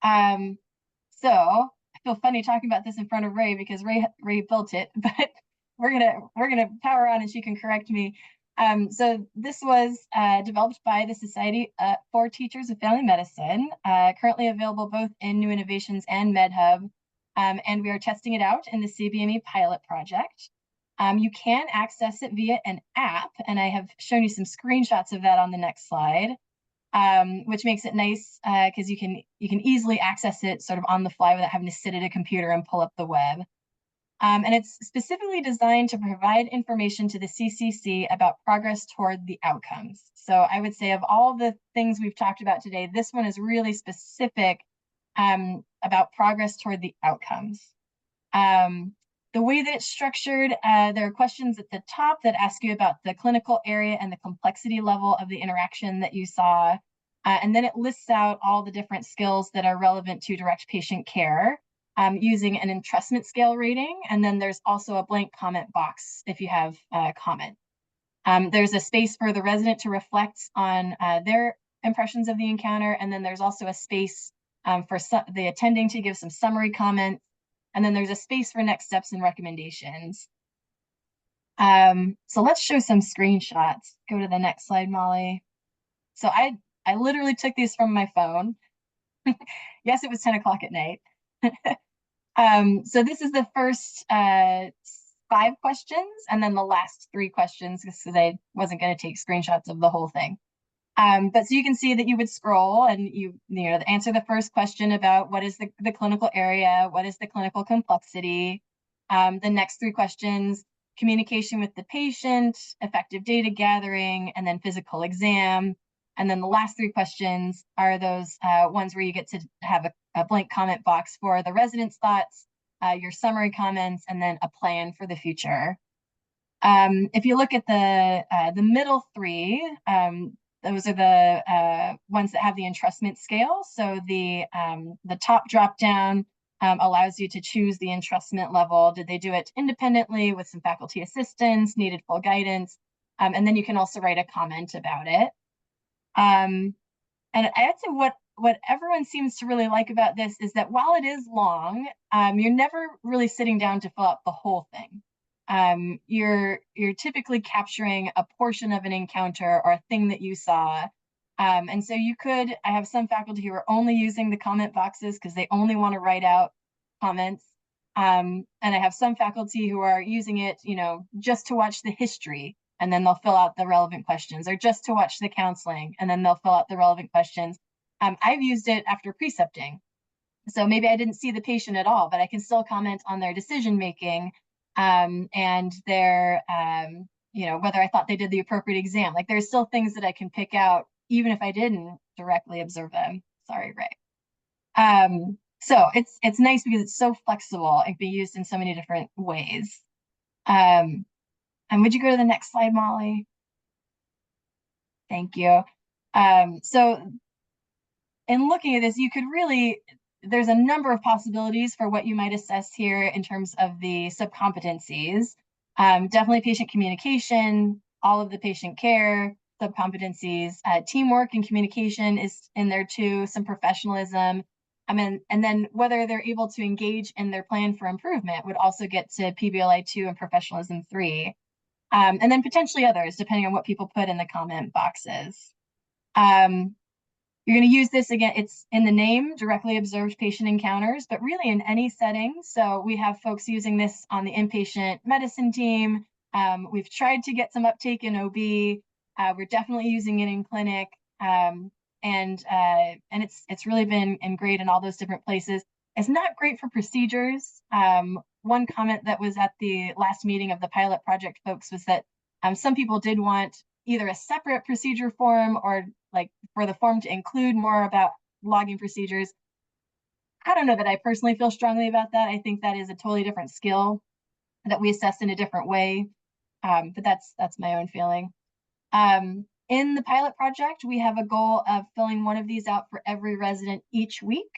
So I feel funny talking about this in front of Ray because Ray built it, but we're gonna power on and she can correct me. So this was developed by the Society for Teachers of Family Medicine, currently available both in New Innovations and MedHub, and we are testing it out in the CBME pilot project. You can access it via an app, and I have shown you some screenshots of that on the next slide, which makes it nice because you can easily access it sort of on the fly without having to sit at a computer and pull up the web. And it's specifically designed to provide information to the CCC about progress toward the outcomes. So I would say of all the things we've talked about today, this one is really specific about progress toward the outcomes. The way that it's structured, there are questions at the top that ask you about the clinical area and the complexity level of the interaction that you saw. And then it lists out all the different skills that are relevant to direct patient care. Using an entrustment scale rating, and then there's also a blank comment box if you have a comment. There's a space for the resident to reflect on their impressions of the encounter, and then there's also a space for the attending to give some summary comments, and then there's a space for next steps and recommendations. So let's show some screenshots. Go to the next slide, Molly. So I literally took these from my phone. Yes, it was 10 o'clock at night. So this is the first 5 questions, and then the last 3 questions, because I wasn't going to take screenshots of the whole thing. But so you can see that you would scroll and you answer the first question about what is the clinical area, what is the clinical complexity. The next 3 questions, communication with the patient, effective data gathering, and then physical exam. And then the last 3 questions are those ones where you get to have a blank comment box for the resident's thoughts, your summary comments, and then a plan for the future. If you look at the middle 3, those are the ones that have the entrustment scale. So the top drop down allows you to choose the entrustment level. Did they do it independently with some faculty assistance, needed full guidance? And then you can also write a comment about it. And I'd say what everyone seems to really like about this is that while it is long, you're never really sitting down to fill out the whole thing. You're typically capturing a portion of an encounter or a thing that you saw. And so I have some faculty who are only using the comment boxes because they only want to write out comments. And I have some faculty who are using it, just to watch the history, and then they'll fill out the relevant questions, or just to watch the counseling, and then they'll fill out the relevant questions. I've used it after precepting. So maybe I didn't see the patient at all, but I can still comment on their decision-making and their, whether I thought they did the appropriate exam. Like there's still things that I can pick out, even if I didn't directly observe them. Sorry, Ray. So it's nice because it's so flexible. It can be used in so many different ways. And would you go to the next slide, Molly? Thank you. So in looking at this, there's a number of possibilities for what you might assess here in terms of the subcompetencies. Definitely patient communication, all of the patient care, subcompetencies, teamwork and communication is in there too, some professionalism. And then whether they're able to engage in their plan for improvement would also get to PBLI 2 and professionalism 3. And then potentially others, depending on what people put in the comment boxes. You're going to use this again, it's in the name, directly observed patient encounters, but really in any setting. So we have folks using this on the inpatient medicine team. We've tried to get some uptake in OB. We're definitely using it in clinic. And it's really been great in all those different places. It's not great for procedures. One comment that was at the last meeting of the pilot project folks was that some people did want either a separate procedure form or like for the form to include more about logging procedures. I don't know that I personally feel strongly about that. I think that is a totally different skill that we assess in a different way. But that's my own feeling. In the pilot project, we have a goal of filling one of these out for every resident each week.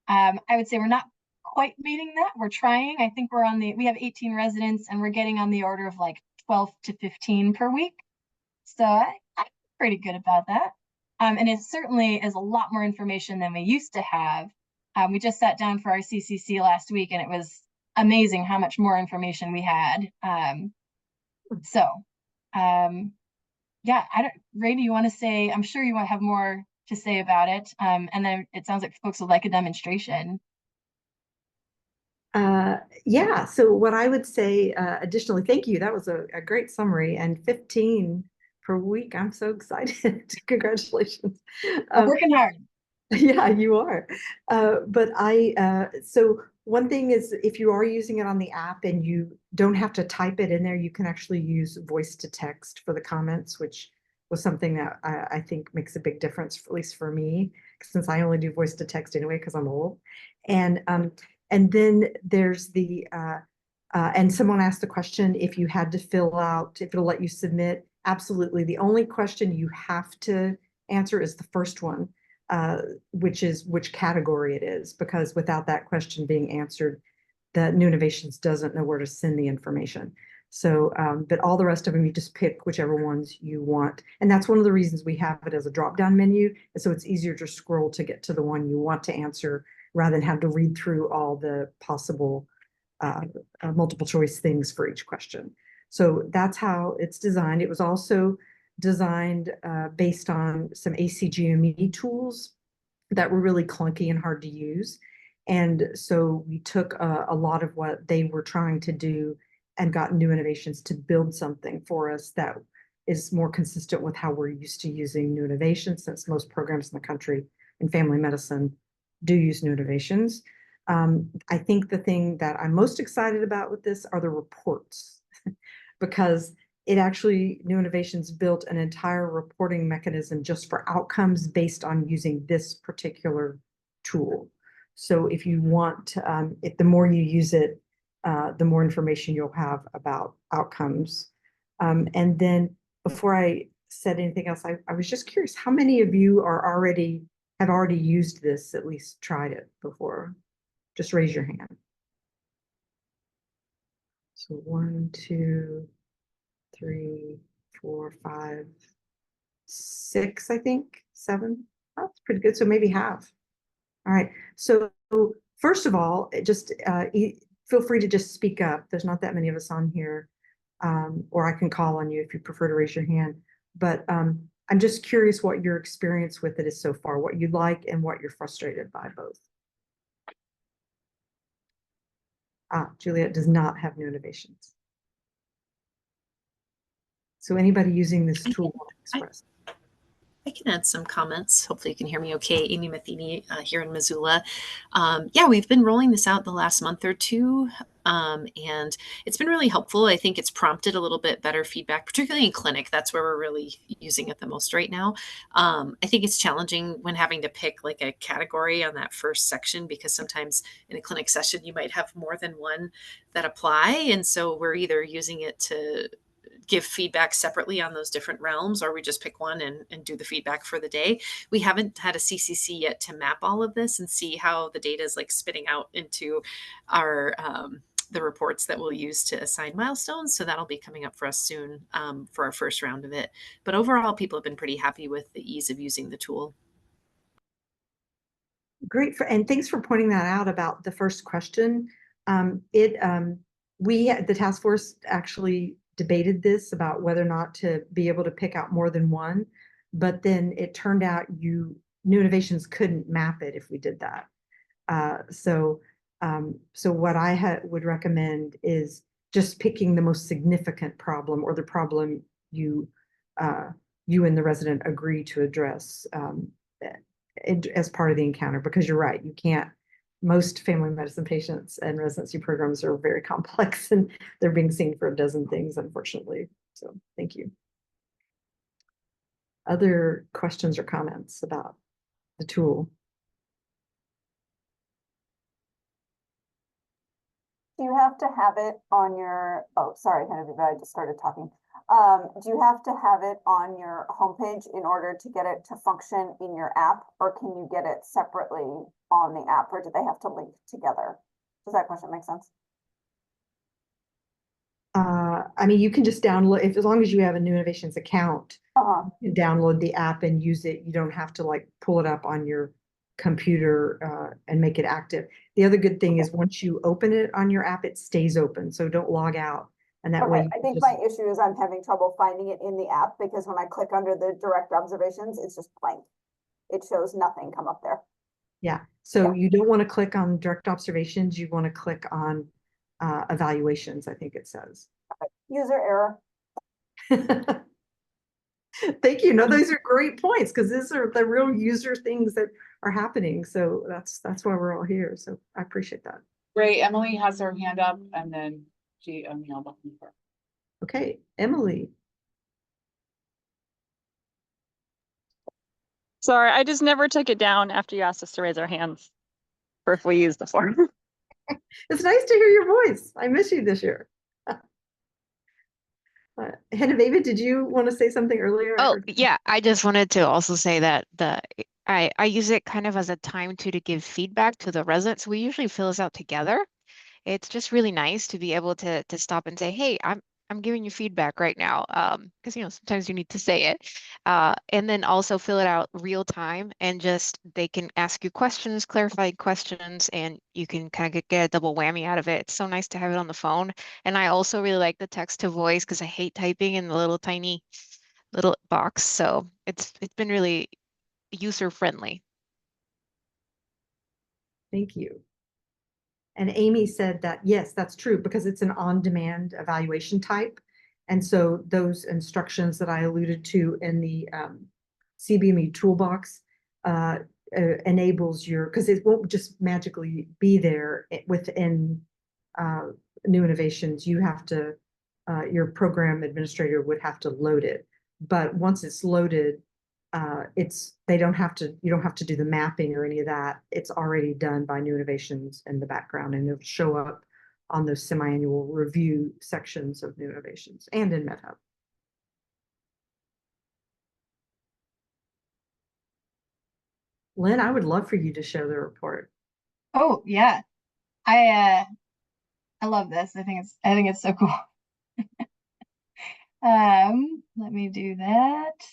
I would say we're not quite meeting that. We're trying. I think we have 18 residents and we're getting on the order of like 12 to 15 per week. So I'm pretty good about that. And it certainly is a lot more information than we used to have. We just sat down for our CCC last week and it was amazing how much more information we had. Yeah, Ray, do you want to say, I'm sure you want to have more to say about it. And then it sounds like folks would like a demonstration. Yeah, so what I would say additionally, thank you. That was a great summary, and 15 per week. I'm so excited. Congratulations. I'm working hard. Yeah, you are. But so one thing is if you are using it on the app and you don't have to type it in there, you can actually use voice to text for the comments, which was something that I think makes a big difference, at least for me, since I only do voice to text anyway, because I'm old. And then there's and someone asked the question, if you had to fill out, if it'll let you submit, absolutely. The only question you have to answer is the first one, which is which category it is, because without that question being answered, the New Innovations doesn't know where to send the information. So, but all the rest of them, you just pick whichever ones you want. And that's one of the reasons we have it as a drop-down menu. So it's easier to scroll to get to the one you want to answer rather than have to read through all the possible multiple choice things for each question. So that's how it's designed. It was also designed based on some CBME tools that were really clunky and hard to use. And so we took a lot of what they were trying to do and gotten new innovations to build something for us that is more consistent with how we're used to using new innovations, since most programs in the country in family medicine do use new innovations. I think the thing that I'm most excited about with this are the reports, because it actually, New Innovations built an entire reporting mechanism just for outcomes based on using this particular tool. So if you want, if the more you use it, the more information you'll have about outcomes. And then before I said anything else, I was just curious, how many of you have already used this, at least tried it before? Just raise your hand. So 1, 2, 3, 4, 5, 6, I think, 7. That's pretty good. So maybe half. All right. So first of all, just feel free to just speak up. There's not that many of us on here, or I can call on you if you prefer to raise your hand. But I'm just curious what your experience with it is so far, what you like and what you're frustrated by both. Juliet does not have new innovations. So anybody using this tool want to express? I can add some comments. Hopefully you can hear me okay. Amy Matheny here in Missoula. Yeah, we've been rolling this out the last month or two, and it's been really helpful. I think it's prompted a little bit better feedback, particularly in clinic. That's where we're really using it the most right now. I think it's challenging when having to pick like a category on that first section, because sometimes in a clinic session, you might have more than one that apply. And so we're either using it to give feedback separately on those different realms, or we just pick one and do the feedback for the day. We haven't had a CCC yet to map all of this and see how the data is like spitting out into our the reports that we'll use to assign milestones. So that'll be coming up for us soon for our first round of it. But overall, people have been pretty happy with the ease of using the tool. Great, and thanks for pointing that out about the first question. The task force actually debated this about whether or not to be able to pick out more than one, but then it turned out New Innovations couldn't map it if we did that. So what I would recommend is just picking the most significant problem, or the problem you and the resident agree to address as part of the encounter, because you're right, you can't. Most family medicine patients and residency programs are very complex, and they're being seen for a dozen things, unfortunately. So thank you. Other questions or comments about the tool? Do you have to have it on your, oh, sorry, Genevieve, I just started talking. Do you have to have it on your homepage in order to get it to function in your app, or can you get it separately on the app, or do they have to link together? Does that question make sense? I mean, you can just download, as long as you have a New Innovations account, you can download the app and use it. You don't have to like pull it up on your computer and make it active. The other good thing is once you open it on your app, it stays open. So don't log out. And that way, I think my issue is I'm having trouble finding it in the app, because when I click under the direct observations, it's just blank. It shows nothing come up there. Yeah. So you don't want to click on direct observations. You want to click on evaluations, I think it says. User error. Thank you. No, those are great points, because these are the real user things that are happening. So that's why we're all here. So I appreciate that. Great. Emily has her hand up, and then O'Neill looking for. Okay, Emily. Sorry, I just never took it down after you asked us to raise our hands for if we use the form. It's nice to hear your voice. I miss you this year. Genevieve, did you want to say something earlier? Oh, yeah. I just wanted to also say that I use it kind of as a time to give feedback to the residents. We usually fill this out together. It's just really nice to be able to stop and say, hey, I'm giving you feedback right now. Because sometimes you need to say it. And then also fill it out real time, and just they can ask you questions, clarifying questions, and you can kind of get a double whammy out of it. It's so nice to have it on the phone. And I also really like the text to voice, because I hate typing in the little tiny little box. So it's been really user friendly. Thank you. And Amy said that, yes, that's true, because it's an on-demand evaluation type. And so those instructions that I alluded to in the CBME toolbox enables your, because it won't just magically be there within new innovations. You have to, your program administrator would have to load it. But once it's loaded, you don't have to do the mapping or any of that. It's already done by new innovations in the background, and it'll show up on those semi-annual review sections of new innovations and in MedHub. Lynn, I would love for you to show the report. Oh yeah, I love this. I think it's so cool. Let me do that.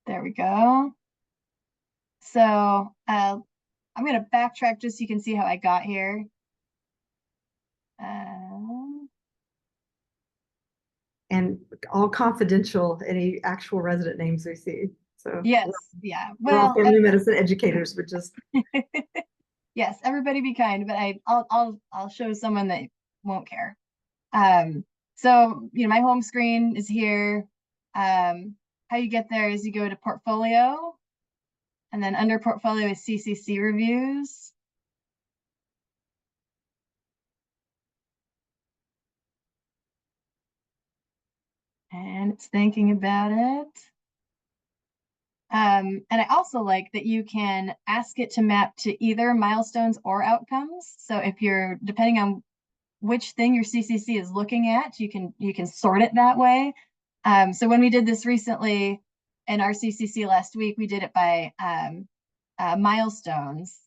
There we go. So I'm going to backtrack just so you can see how I got here. And all confidential, any actual resident names we see. So yes, yeah. we're all Well, family medicine educators, but just yes, everybody be kind, but I'll show someone that won't care. So my home screen is here. How you get there is you go to portfolio, and then under portfolio is CCC reviews. And it's thinking about it. And I also like that you can ask it to map to either milestones or outcomes. So if you're, depending on which thing your CCC is looking at, you can sort it that way. So when we did this recently in our CCC last week, we did it by milestones.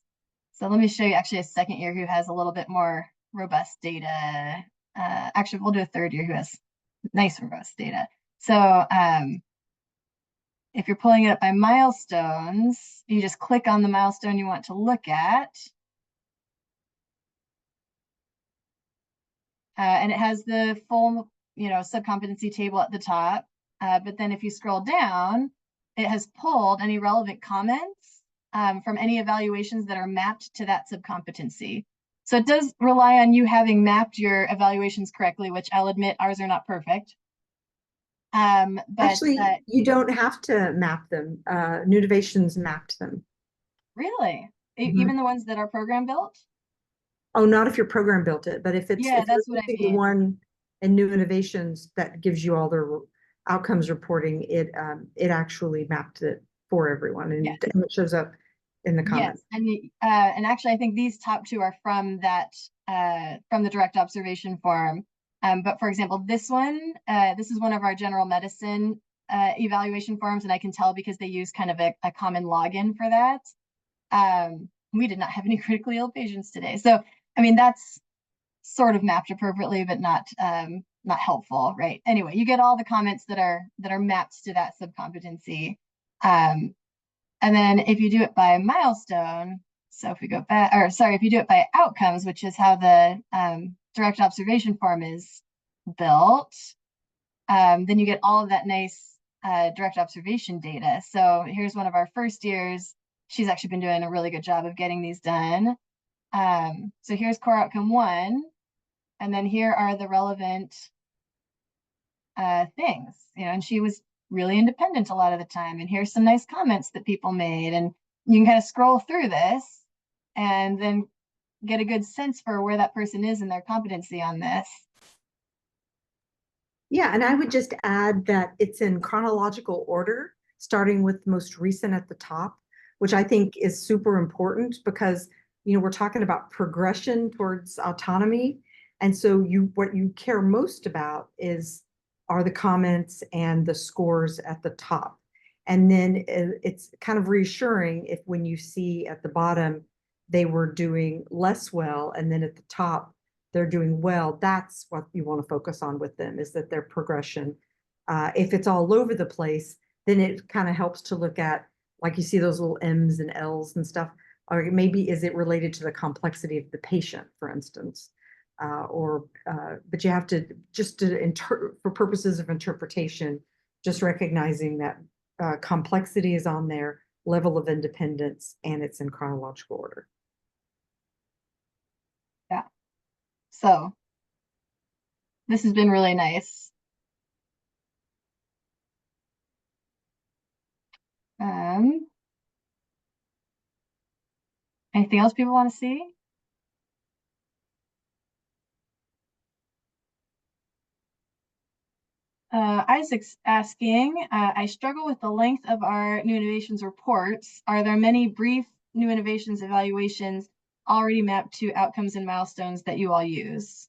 So let me show you actually a second year who has a little bit more robust data. Actually, we'll do a third year who has nice robust data. So if you're pulling it up by milestones, you just click on the milestone you want to look at. And it has the full, subcompetency table at the top. But then if you scroll down, it has pulled any relevant comments from any evaluations that are mapped to that subcompetency. So it does rely on you having mapped your evaluations correctly, which I'll admit ours are not perfect. But actually, you don't have to map them. New Innovations mapped them. Really? Mm-hmm. Even the ones that are program built? Oh, not if your program built it, but if it's that's what I mean. The one in New Innovations that gives you all the outcomes reporting, it actually mapped it for everyone, and, and it shows up in the comments. Yes, and actually, I think these top two are from that from the direct observation form. But for example, this one, this is one of our general medicine evaluation forms, and I can tell because they use kind of a common login for that. We did not have any critically ill patients today, so I mean that's sort of mapped appropriately, but not helpful, right? Anyway, you get all the comments that are mapped to that subcompetency. And then if you do it by milestone, so if we go back, or sorry, if you do it by outcomes, which is how the direct observation form is built, then you get all of that nice direct observation data. So here's one of our first years. She's actually been doing a really good job of getting these done. So here's core outcome 1, and then here are the relevant things, and she was really independent a lot of the time. And here's some nice comments that people made, and you can kind of scroll through this and then get a good sense for where that person is in their competency on this. Yeah, and I would just add that it's in chronological order, starting with most recent at the top, which I think is super important because, we're talking about progression towards autonomy. And so what you care most about are the comments and the scores at the top. And then it's kind of reassuring if when you see at the bottom, they were doing less well, and then at the top, they're doing well. That's what you want to focus on with them, is that their progression. If it's all over the place, then it kind of helps to look at, like you see those little M's and L's and stuff, or maybe is it related to the complexity of the patient, for instance? But you have to, for purposes of interpretation, just recognizing that complexity is on there, level of independence, and it's in chronological order. Yeah. So this has been really nice. Anything else people want to see? Isaac's asking, I struggle with the length of our new innovations reports. Are there many brief new innovations evaluations already mapped to outcomes and milestones that you all use?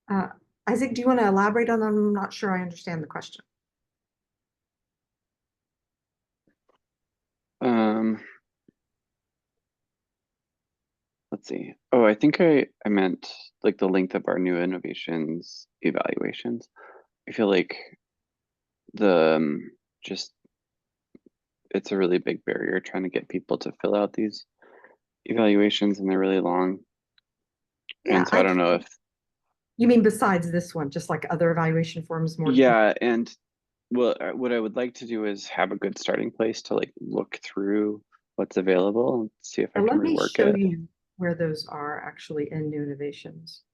Isaac, do you want to elaborate on that? I'm not sure I understand the question. Let's see. Oh, I think I meant like the length of our new innovations evaluations. I feel like the just it's a really big barrier trying to get people to fill out these evaluations, and they're really long. Yeah, and so I don't know if you mean besides this one, just like other evaluation forms more. yeah, and well, what I would like to do is have a good starting place to like look through what's available and see if I can Let me rework show it. you where those are actually in new innovations.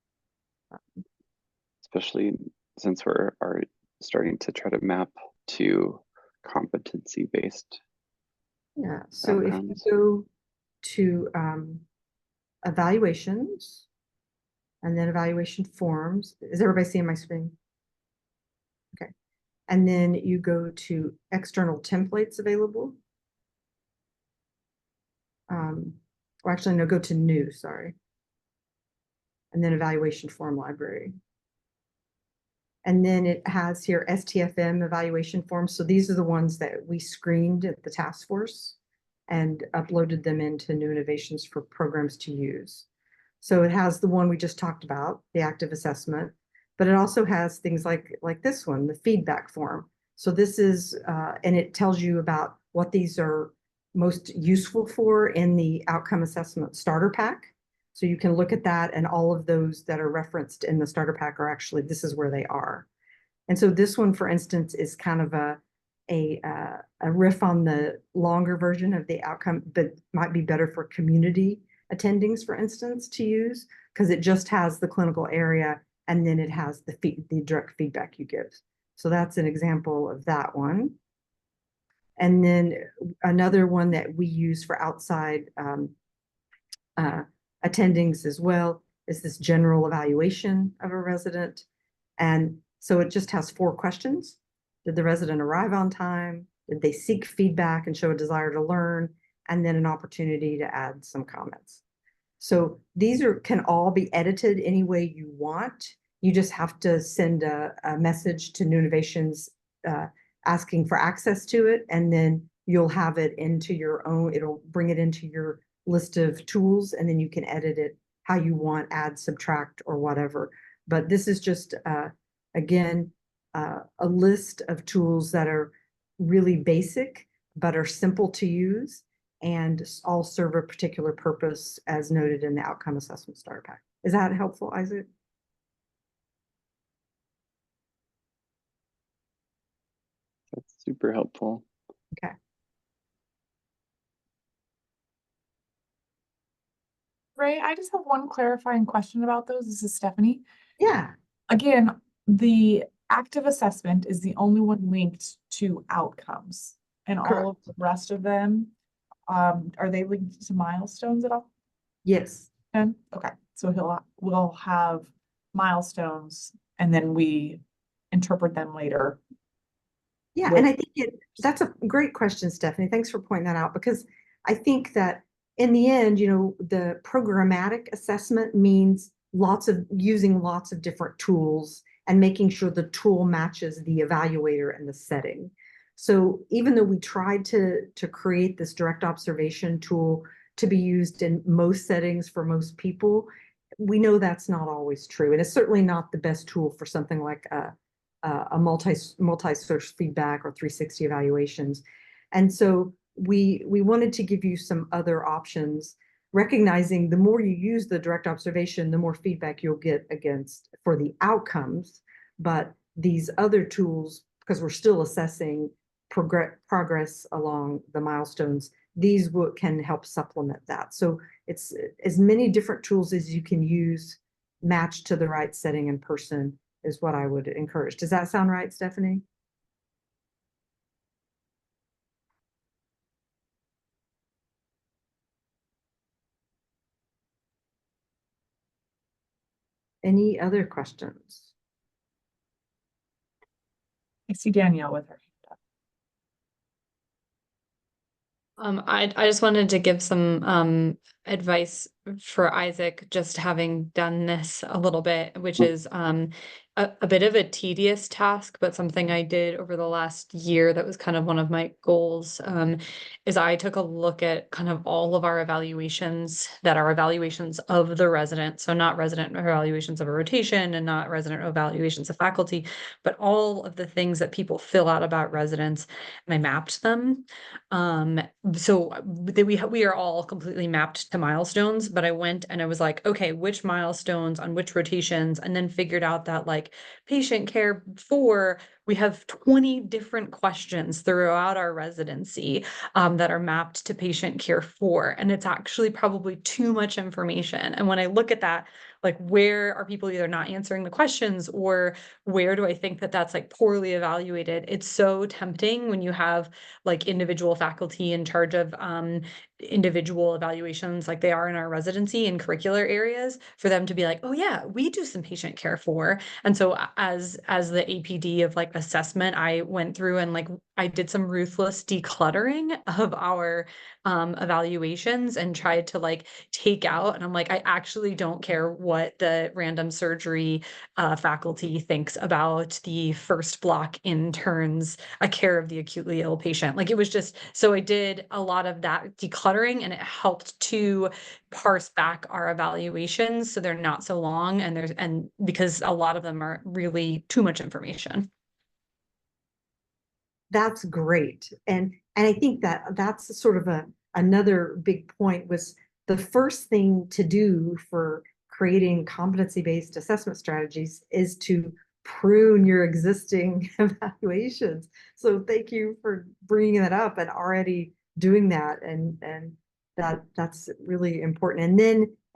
Especially since we're starting to try to map to competency-based Yeah, so outcomes. if you go to evaluations and then evaluation forms, is everybody seeing my screen? Okay, and then you go to external templates available. Or actually, no, go to new, sorry. And then evaluation form library. And then it has here STFM evaluation forms. So these are the ones that we screened at the task force and uploaded them into new innovations for programs to use. So it has the one we just talked about, the active assessment, but it also has things like this one, the feedback form. So this is, and it tells you about what these are most useful for in the outcome assessment starter pack. So you can look at that, and all of those that are referenced in the starter pack are actually, this is where they are. And so this one, for instance, is kind of a riff on the longer version of the outcome, but might be better for community attendings, for instance, to use, because it just has the clinical area and then it has the direct feedback you give. So that's an example of that one. And then another one that we use for outside attendings as well is this general evaluation of a resident. And so it just has 4 questions. Did the resident arrive on time? Did they seek feedback and show a desire to learn? And then an opportunity to add some comments. So these can all be edited any way you want. You just have to send a message to New Innovations asking for access to it, and then you'll have it into your own, it'll bring it into your list of tools, and then you can edit it how you want, add, subtract, or whatever. But this is just, again, a list of tools that are really basic, but are simple to use, and all serve a particular purpose as noted in the outcome assessment starter pack. Is that helpful, Isaac? That's super helpful. Okay. Ray, I just have one clarifying question about those. This is Stephanie. Yeah. Again, the active assessment is the only one linked to outcomes, and all of the rest of them, are they linked to milestones at all? Yes. Okay, so we'll have milestones and then we interpret them later. Yeah, and I think that's a great question, Stephanie. Thanks for pointing that out, because I think that in the end, the programmatic assessment means using lots of different tools and making sure the tool matches the evaluator and the setting. So even though we tried to create this direct observation tool to be used in most settings for most people, we know that's not always true. And it's certainly not the best tool for something like a multi-source feedback or 360 evaluations. And so we wanted to give you some other options, recognizing the more you use the direct observation, the more feedback you'll get for the outcomes. But these other tools, because we're still assessing progress along the milestones, these can help supplement that. So it's as many different tools as you can use matched to the right setting and person is what I would encourage. Does that sound right, Stephanie? Any other questions? I see Danielle with her hand up. I just wanted to give some advice for Isaac, just having done this a little bit, which is a bit of a tedious task, but something I did over the last year that was kind of one of my goals, is I took a look at kind of all of our evaluations that are evaluations of the resident. So not resident evaluations of a rotation and not resident evaluations of faculty, but all of the things that people fill out about residents, and I mapped them. So we are all completely mapped to milestones, but I went and I was like, okay, which milestones on which rotations, and then figured out that like patient care 4, we have 20 different questions throughout our residency that are mapped to patient care 4. And it's actually probably too much information. And when I look at that, like, where are people either not answering the questions, or where do I think that that's like poorly evaluated? It's so tempting when you have like individual faculty in charge of individual evaluations like they are in our residency and curricular areas, for them to be like, oh yeah, we do some patient care for. And so as the APD of like assessment, I went through and like I did some ruthless decluttering of our evaluations and tried to like take out, and I'm like, I actually don't care what the random surgery faculty thinks about the first block interns, a care of the acutely ill patient. Like, it was just, so I did a lot of that decluttering, and it helped to parse back our evaluations so they're not so long, and because a lot of them are really too much information. That's great. And I think that that's sort of another big point, was the first thing to do for creating competency-based assessment strategies is to prune your existing evaluations. So thank you for bringing that up and already doing that. And that's really important.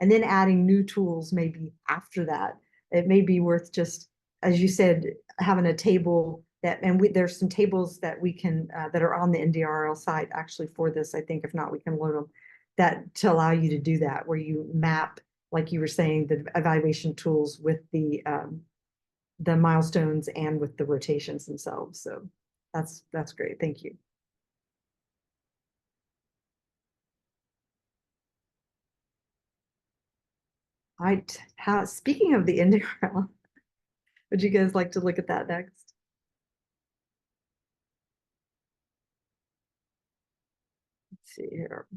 And then adding new tools maybe after that. It may be worth just, as you said, having a table that, and there's some tables that we can, that are on the NDRL site actually for this. I think if not, we can load them, that to allow you to do that, where you map, like you were saying, the evaluation tools with the milestones and with the rotations themselves. So that's great. Thank you. Speaking of the NDRL, would you guys like to look at that next? Let's see here.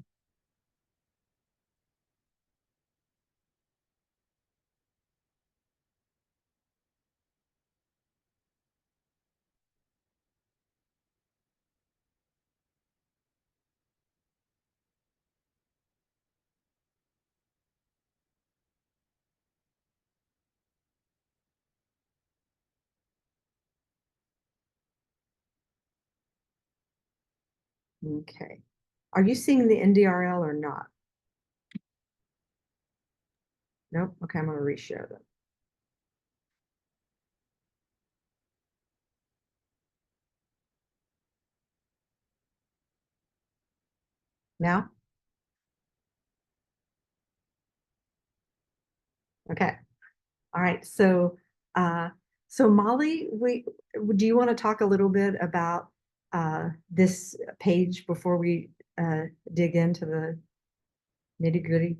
Okay. Are you seeing the NDRL or not? Nope. Okay, I'm going to reshare them. Now? Okay. All right. So Molly, do you want to talk a little bit about this page before we dig into the nitty-gritty?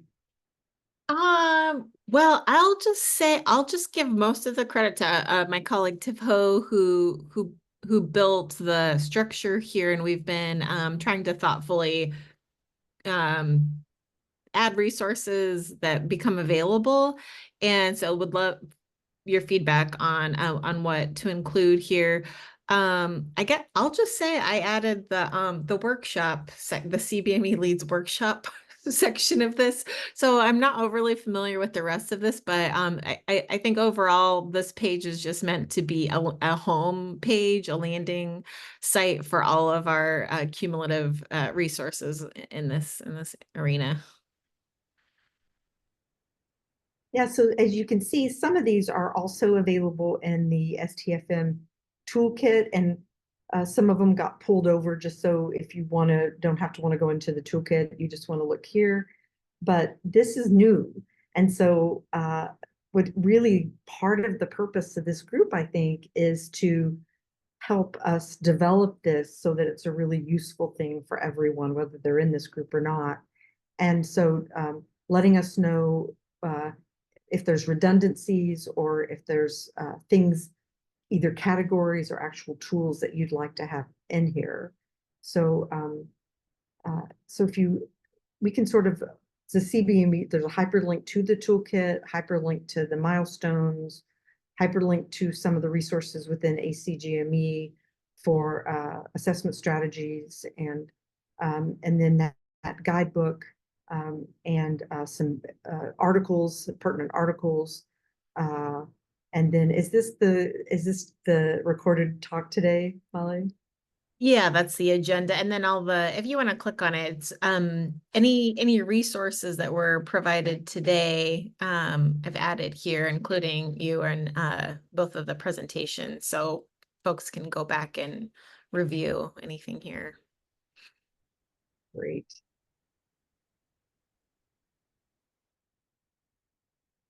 Well, I'll just give most of the credit to my colleague Tiff Ho, who built the structure here, and we've been trying to thoughtfully add resources that become available. And so would love your feedback on what to include here. I'll just say I added the workshop, the CBME Leads workshop section of this. So I'm not overly familiar with the rest of this, but I think overall this page is just meant to be a home page, a landing site for all of our cumulative resources in this arena. Yeah, so as you can see, some of these are also available in the STFM toolkit, and some of them got pulled over just so if you don't have to go into the toolkit, you just want to look here. But this is new. And so what really part of the purpose of this group, I think, is to help us develop this so that it's a really useful thing for everyone, whether they're in this group or not. And so letting us know if there's redundancies or if there's things, either categories or actual tools that you'd like to have in here. So, so we can sort of, the CBME, there's a hyperlink to the toolkit, hyperlink to the milestones, hyperlink to some of the resources within ACGME for assessment strategies, and then that guidebook, and some articles, pertinent articles. And then is this the recorded talk today, Molly? Yeah, that's the agenda. And then if you want to click on it, it's, any resources that were provided today, I've added here, including you and both of the presentations. So folks can go back and review anything here. Great.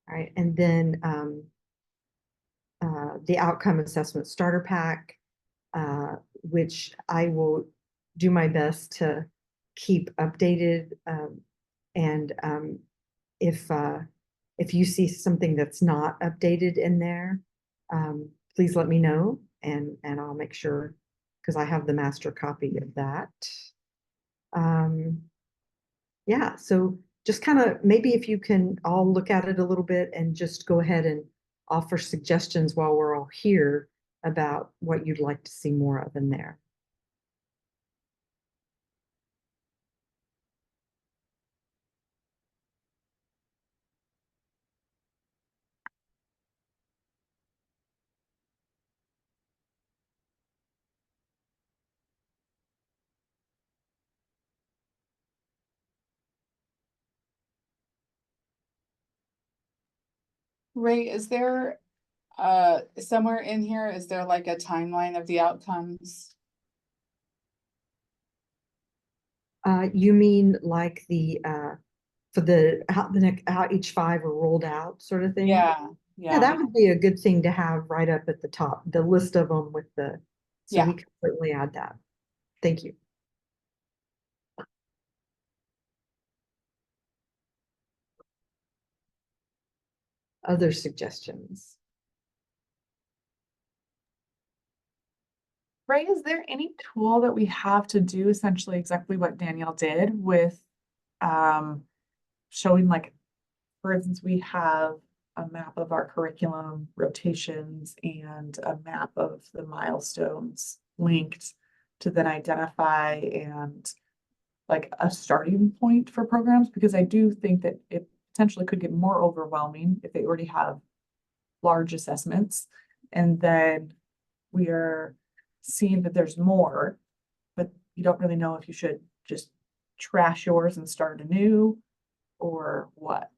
All right, and then the outcome assessment starter pack, which I will do my best to keep updated. And if you see something that's not updated in there, please let me know, and I'll make sure, because I have the master copy of that. Yeah, so just kind of maybe if you can all look at it a little bit and just go ahead and offer suggestions while we're all here about what you'd like to see more of in there. Ray, is there somewhere in here, is there like a timeline of the outcomes? You mean like the for how each 5 are rolled out sort of thing? Yeah, Yeah, that would be a good thing to have right up at the top, the list of them with the, so Yeah. we can certainly add that. Thank you. Other suggestions? Ray, is there any tool that we have to do essentially exactly what Danielle did with showing, like, for instance, we have a map of our curriculum rotations and a map of the milestones linked to then identify and like a starting point for programs, because I do think that it potentially could get more overwhelming if they already have large assessments. And then we are seeing that there's more, but you don't really know if you should just trash yours and start anew or what.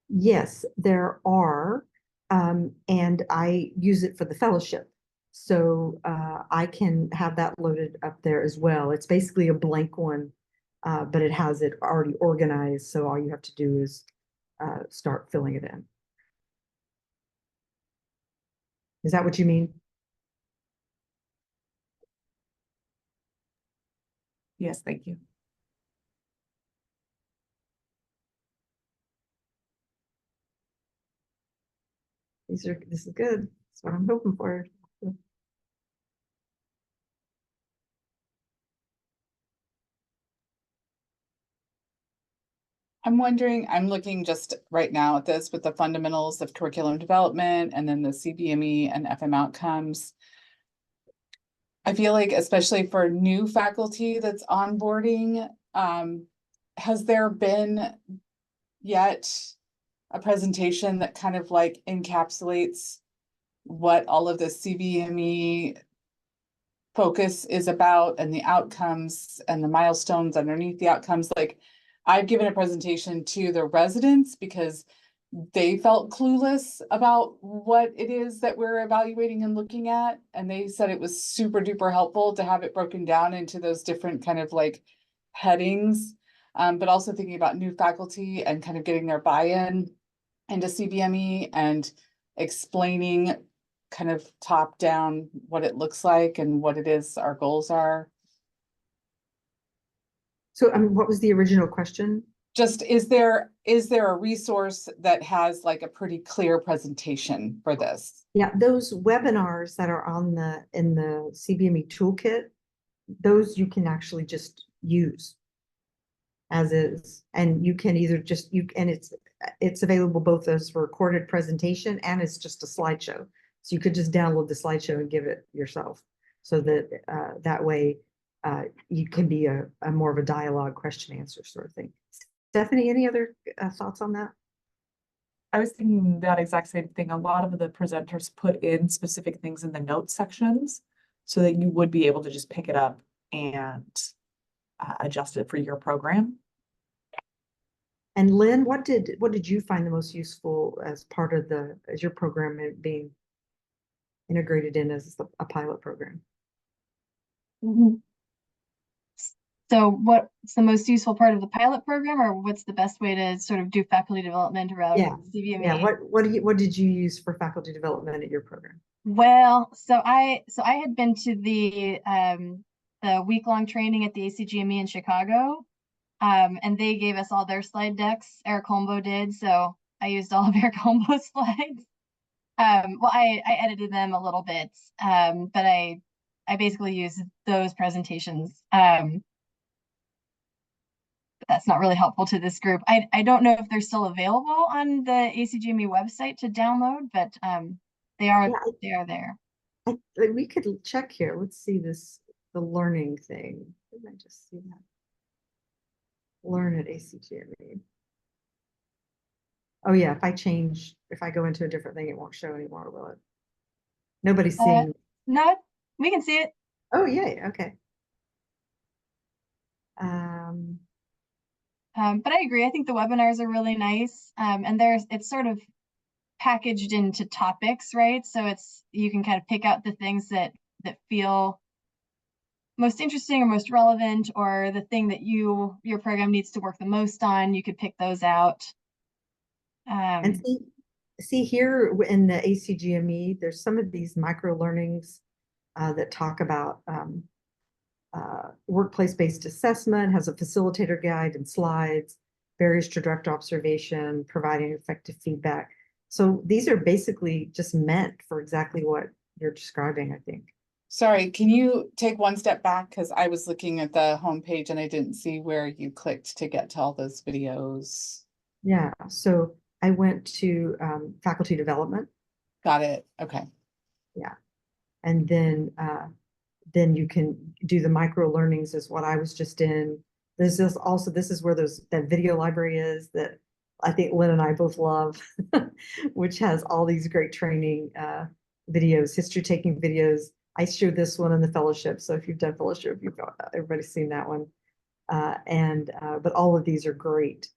Yes, there are, and I use it for the fellowship. So I can have that loaded up there as well. It's basically a blank one, but it has it already organized. So all you have to do is start filling it in. Is that what you mean? Yes, thank you. This is good. That's what I'm hoping for. I'm wondering, I'm looking just right now at this with the fundamentals of curriculum development and then the CBME and FM outcomes. I feel like, especially for new faculty that's onboarding, has there been yet a presentation that kind of like encapsulates what all of the CBME focus is about and the outcomes and the milestones underneath the outcomes? Like, I've given a presentation to the residents because they felt clueless about what it is that we're evaluating and looking at. And they said it was super duper helpful to have it broken down into those different kind of like headings. But also thinking about new faculty and kind of getting their buy-in into CBME and explaining kind of top down what it looks like and what it is our goals are. So, what was the original question? Just, is there a resource that has like a pretty clear presentation for this? Yeah, those webinars that are in the CBME toolkit, those you can actually just use as is, and you can either just and it's available both as a recorded presentation and it's just a slideshow. So you could just download the slideshow and give it yourself, so that that way you can be a more of a dialogue, question answer sort of thing. Stephanie, any other thoughts on that? I was thinking that exact same thing. A lot of the presenters put in specific things in the notes sections so that you would be able to just pick it up and adjust it for your program. And Lynn, what did you find the most useful as part of as your program being integrated in as a pilot program? Mm-hmm. So what's the most useful part of the pilot program, or what's the best way to sort of do faculty development around CBME? Yeah, what did you use for faculty development at your program? Well, so I had been to the week-long training at the ACGME in Chicago, and they gave us all their slide decks. Eric Holmbo did, so I used all of Eric Holmbo's slides. Well, I edited them a little bit, but I basically used those presentations. But that's not really helpful to this group. I don't know if they're still available on the ACGME website to download, but they are there. We could check here. Let's see the learning thing. Didn't I just see that? Learn at ACGME. Oh yeah, if I go into a different thing, it won't show anymore, will it? Nobody's seeing. No, we can see it. Oh yeah, okay. But I agree. I think the webinars are really nice. And it's sort of packaged into topics, right? So you can kind of pick out the things that feel most interesting or most relevant, or the thing that your program needs to work the most on. You could pick those out. And see here in the ACGME, there's some of these micro learnings that talk about workplace-based assessment, has a facilitator guide and slides, barriers to direct observation, providing effective feedback. So these are basically just meant for exactly what you're describing, I think. Sorry, can you take one step back? Because I was looking at the homepage and I didn't see where you clicked to get to all those videos. Yeah, so I went to faculty development. Got it. Okay. Yeah, and then you can do the micro learnings, is what I was just in. This is where that video library is that I think Lynn and I both love, which has all these great training videos, history taking videos. I showed this one in the fellowship, so if you've done fellowship, everybody's seen that one. But all of these are great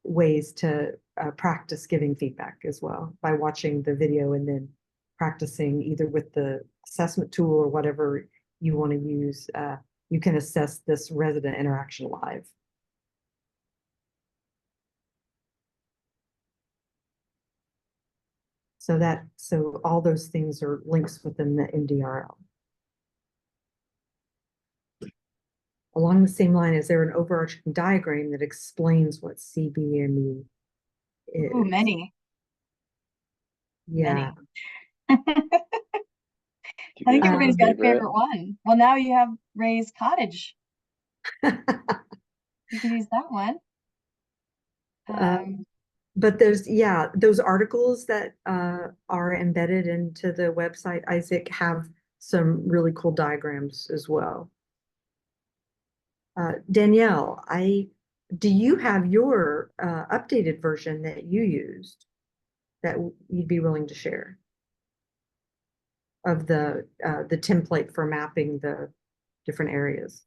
ways to practice giving feedback as well, by watching the video and then practicing either with the assessment tool or whatever you want to use. You can assess this resident interaction live. So all those things are links within the MDRL. Along the same line, is there an overarching diagram that explains what CBME is? Ooh, many. Yeah. Many. I think everybody's got a favorite one. Well, now you have Ray's Cottage. You can use that one. But there's, those articles that are embedded into the website, Isaac, have some really cool diagrams as well. Danielle, do you have your updated version that you used that you'd be willing to share of the template for mapping the different areas?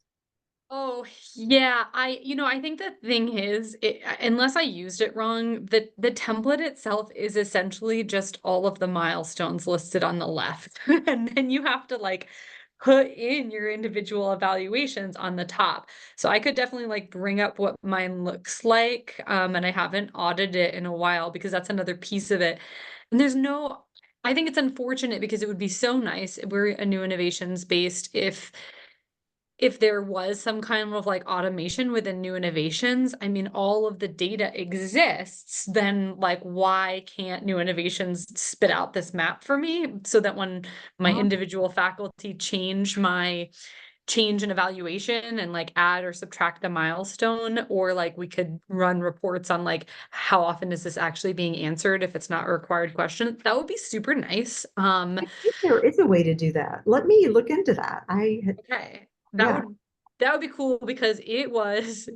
Oh, yeah. I think the thing is, unless I used it wrong, the template itself is essentially just all of the milestones listed on the left. And then you have to like put in your individual evaluations on the top. So I could definitely like bring up what mine looks like. And I haven't audited it in a while because that's another piece of it. And I think it's unfortunate because it would be so nice. We're a new innovations based if there was some kind of like automation within new innovations. I mean, all of the data exists, then like, why can't new innovations spit out this map for me so that when my individual faculty change an evaluation and like add or subtract a milestone, or like we could run reports on like how often is this actually being answered if it's not a required question. That would be super nice. I think there is a way to do that. Let me look into that. Okay. That would be cool because it was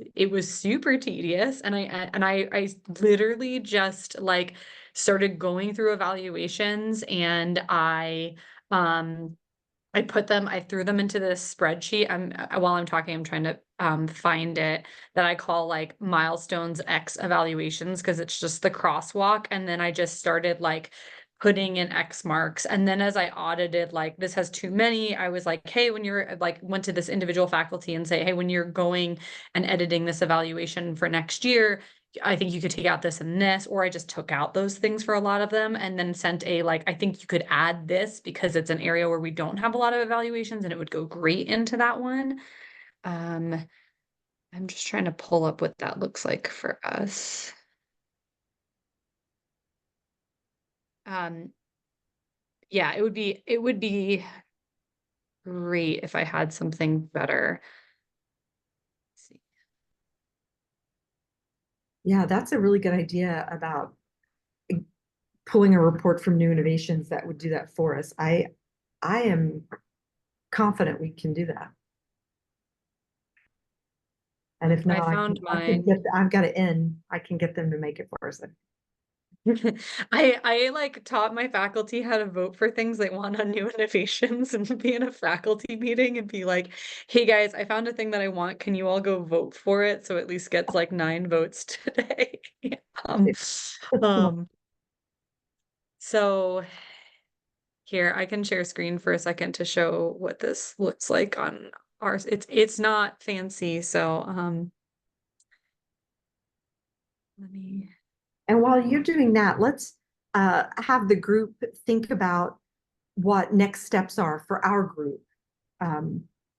super tedious, and I literally just like started going through evaluations, and I threw them into this spreadsheet. While I'm talking, I'm trying to find it, that I call like milestones X evaluations, because it's just the crosswalk. And then I just started like putting in X marks. And then as I audited, like this has too many, I was like, hey, when you're like, went to this individual faculty and say, hey, when you're going and editing this evaluation for next year, I think you could take out this and this, or I just took out those things for a lot of them and then sent I think you could add this because it's an area where we don't have a lot of evaluations and it would go great into that one. I'm just trying to pull up what that looks like for us. Yeah, it would be great if I had something better. Let's see. Yeah, that's a really good idea about pulling a report from new innovations that would do that for us. I am confident we can do that. And if not, I found mine. I've got it in. I can get them to make it for us. I like taught my faculty how to vote for things they want on new innovations, and be in a faculty meeting and be like, hey guys, I found a thing that I want. Can you all go vote for it? So at least gets like 9 votes today. So here, I can share screen for a second to show what this looks like on ours. It's not fancy, so let me. And while you're doing that, let's have the group think about what next steps are for our group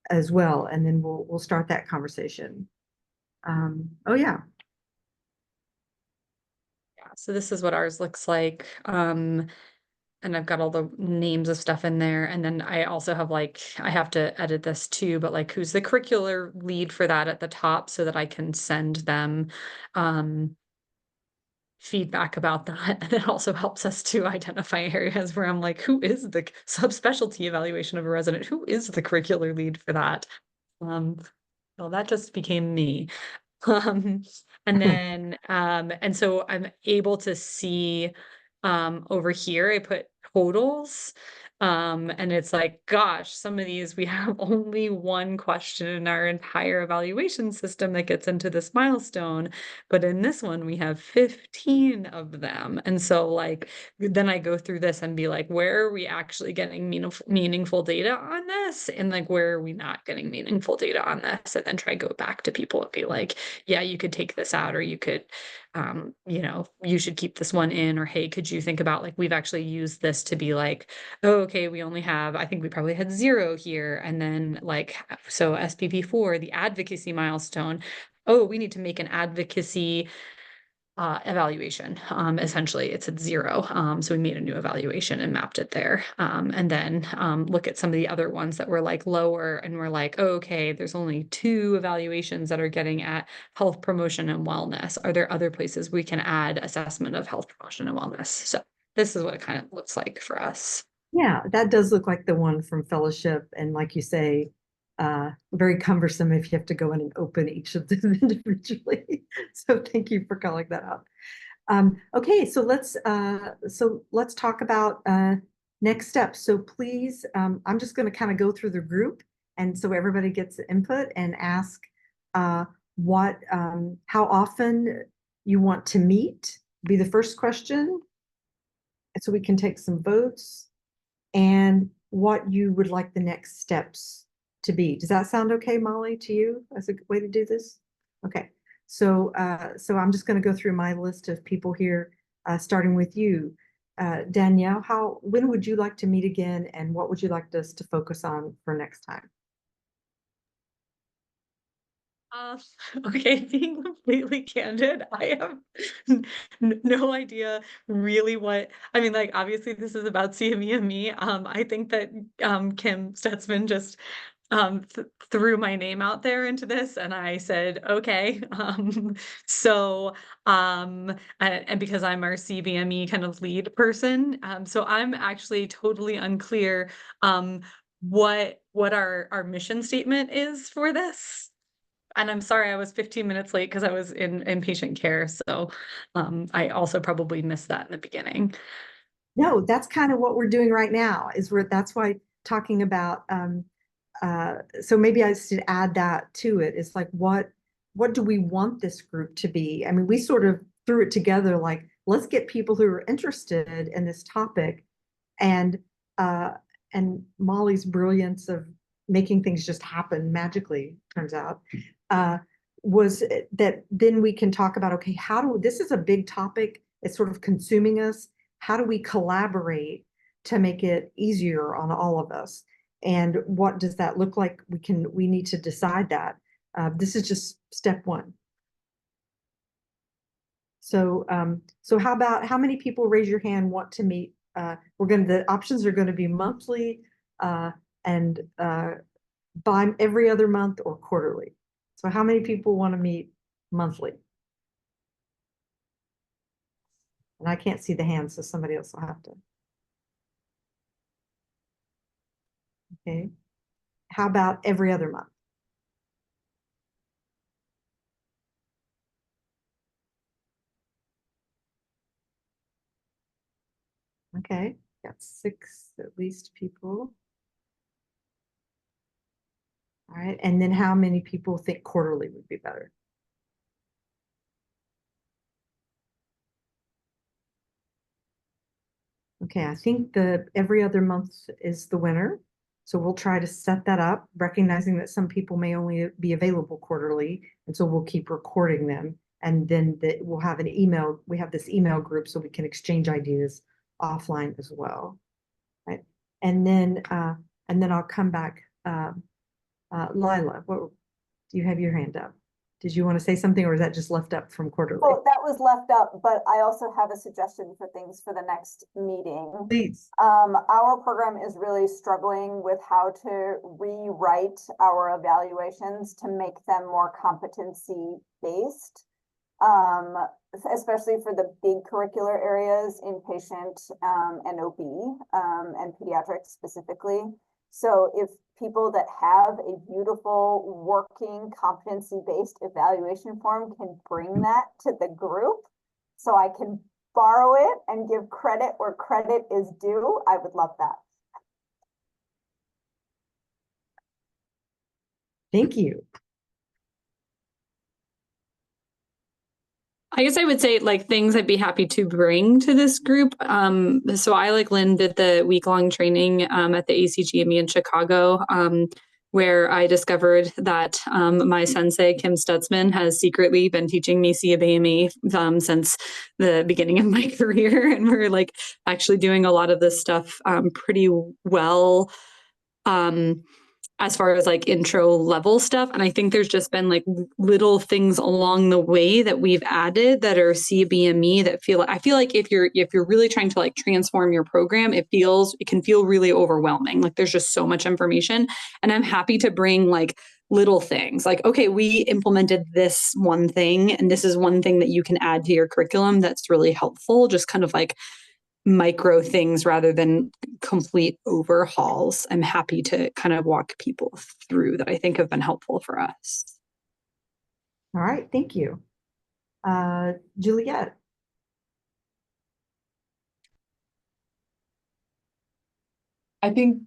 as well, and then we'll start that conversation. Oh yeah. Yeah, so this is what ours looks like. And I've got all the names of stuff in there. And then I also have like, I have to edit this too, but like who's the curricular lead for that at the top so that I can send them feedback about that. And it also helps us to identify areas where I'm like, who is the subspecialty evaluation of a resident? Who is the curricular lead for that? Well, that just became me. And then, and so I'm able to see, over here, I put totals. And it's like, gosh, some of these, we have only one question in our entire evaluation system that gets into this milestone. But in this one, we have 15 of them. And so like, then I go through this and be like, where are we actually getting meaningful data on this? And like, where are we not getting meaningful data on this? And then try to go back to people and be like, yeah, you could take this out, or you could, you should keep this one in, or, hey, could you think about like, we've actually used this to be like, oh, okay, we only have, I think we probably had 0 here. And then like, so SPP4, the advocacy milestone, oh, we need to make an advocacy evaluation. Essentially it's at 0. So we made a new evaluation and mapped it there. And then look at some of the other ones that were like lower, and we're like, oh, okay, there's only 2 evaluations that are getting at health promotion and wellness. Are there other places we can add assessment of health promotion and wellness? So this is what it kind of looks like for us. Yeah, that does look like the one from fellowship. And like you say, very cumbersome if you have to go in and open each of them individually. So thank you for calling that out. Okay, so let's talk about next steps. So please, I'm just going to kind of go through the group, and so everybody gets input and ask how often you want to meet. Be the first question, so we can take some votes, and what you would like the next steps to be. Does that sound okay, Molly, to you as a way to do this? Okay. So I'm just going to go through my list of people here, starting with you. Danielle, when would you like to meet again, and what would you like us to focus on for next time? Okay, being completely candid, I have no idea really I mean, like, obviously this is about CBME. I think that Kim Stutzman just threw my name out there into this, and I said, okay. And because I'm our CBME kind of lead person, so I'm actually totally unclear what our mission statement is for this. And I'm sorry I was 15 minutes late because I was in patient care. So I also probably missed that in the beginning. No, that's kind of what we're doing right now, that's why talking about, so maybe I should add that to it. It's like, what do we want this group to be? I mean, we sort of threw it together like, let's get people who are interested in this topic, and Molly's brilliance of making things just happen magically, turns out, was that then we can talk about, okay, this is a big topic, it's sort of consuming us. How do we collaborate to make it easier on all of us? And what does that look like? We need to decide that. This is just step one. So how many people, raise your hand, want to meet? The options are going to be monthly, and by every other month or quarterly. So how many people want to meet monthly? And I can't see the hands, so somebody else will have to. Okay. How about every other month? Okay, got 6 at least people. All right, and then how many people think quarterly would be better? Okay, I think every other month is the winner. So we'll try to set that up, recognizing that some people may only be available quarterly. And so we'll keep recording them. And then we'll have an email. We have this email group so we can exchange ideas offline as well. Right. And then I'll come back. Lila, do you have your hand up? Did you want to say something, or is that just left up from quarterly? Oh, that was left up, but I also have a suggestion for things for the next meeting. Please. Our program is really struggling with how to rewrite our evaluations to make them more competency-based, especially for the big curricular areas, inpatient and OB, and pediatrics specifically. So if people that have a beautiful working competency-based evaluation form can bring that to the group so I can borrow it and give credit where credit is due, I would love that. Thank you. I guess I would say like things I'd be happy to bring to this group. So I, like Lynn, did the week-long training at the ACGME in Chicago, where I discovered that my sensei, Kim Stutzman, has secretly been teaching me CBME since the beginning of my career. And we're like actually doing a lot of this stuff pretty well. As far as like intro level stuff. And I think there's just been like little things along the way that we've added that are CBME that I feel like if you're really trying to like transform your program, it can feel really overwhelming. Like there's just so much information, and I'm happy to bring like little things like, okay, we implemented this one thing, and this is one thing that you can add to your curriculum that's really helpful. Just kind of like micro things rather than complete overhauls, I'm happy to kind of walk people through that I think have been helpful for us. All right, thank you. Juliet. I think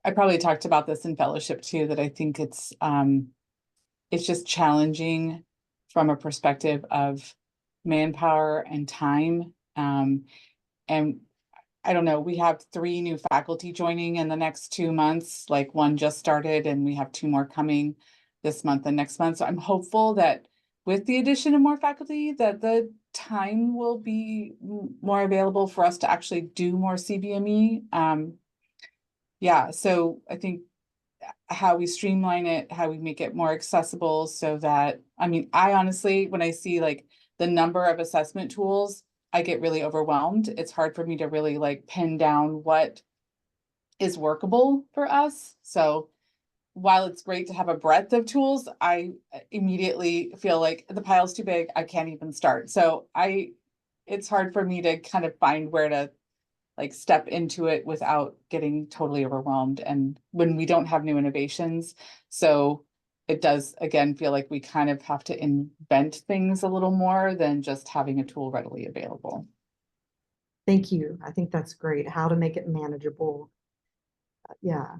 I probably talked about this in fellowship too, that I think it's just challenging from a perspective of manpower and time. And I don't know, we have 3 new faculty joining in the next 2 months, like one just started and we have 2 more coming this month and next month. So I'm hopeful that with the addition of more faculty, that the time will be more available for us to actually do more CBME. Yeah, so I think how we streamline it, how we make it more accessible so that, I mean, I honestly, when I see like the number of assessment tools, I get really overwhelmed. It's hard for me to really like pin down what is workable for us. So while it's great to have a breadth of tools, I immediately feel like the pile's too big. I can't even start. So it's hard for me to kind of find where to like step into it without getting totally overwhelmed. And when we don't have new innovations, so it does again feel like we kind of have to invent things a little more than just having a tool readily available. Thank you. I think that's great. How to make it manageable. Yeah.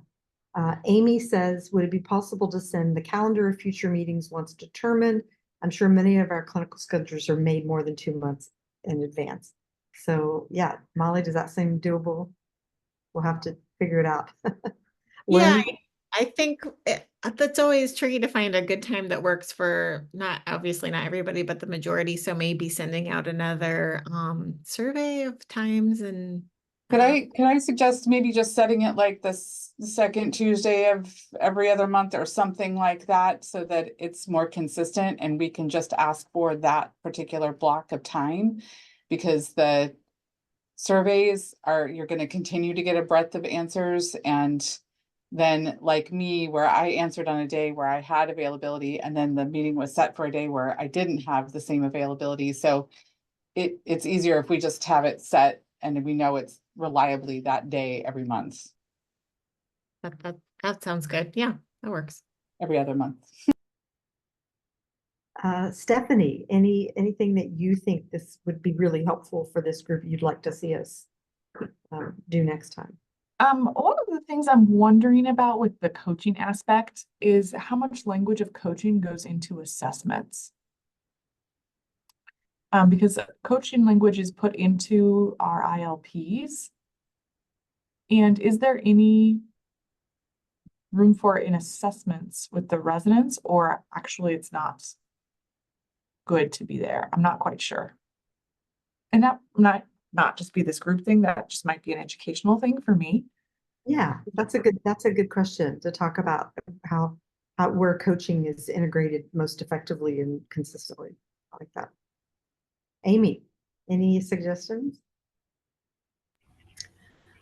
Amy says, would it be possible to send the calendar of future meetings once determined? I'm sure many of our clinical schedules are made more than 2 months in advance. So yeah, Molly, does that seem doable? We'll have to figure it out. Yeah, Lynn? I think that's always tricky to find a good time that works for obviously not everybody, but the majority. So maybe sending out another survey of times and Can I suggest maybe just setting it like the second Tuesday of every other month or something like that, so that it's more consistent and we can just ask for that particular block of time? Because the surveys you're going to continue to get a breadth of answers, and then like me, where I answered on a day where I had availability, and then the meeting was set for a day where I didn't have the same availability. So it's easier if we just have it set and we know it's reliably that day every month, that sounds good. Yeah, that works. every other month. Stephanie, anything that you think this would be really helpful for this group you'd like to see us do next time? One of the things I'm wondering about with the coaching aspect is how much language of coaching goes into assessments. Because coaching language is put into our ILPs. And is there any room for it in assessments with the residents, or actually it's not good to be there? I'm not quite sure. And that might not just be this group thing, that just might be an educational thing for me. Yeah, that's a good question to talk about, how where coaching is integrated most effectively and consistently. I like that. Amy, any suggestions?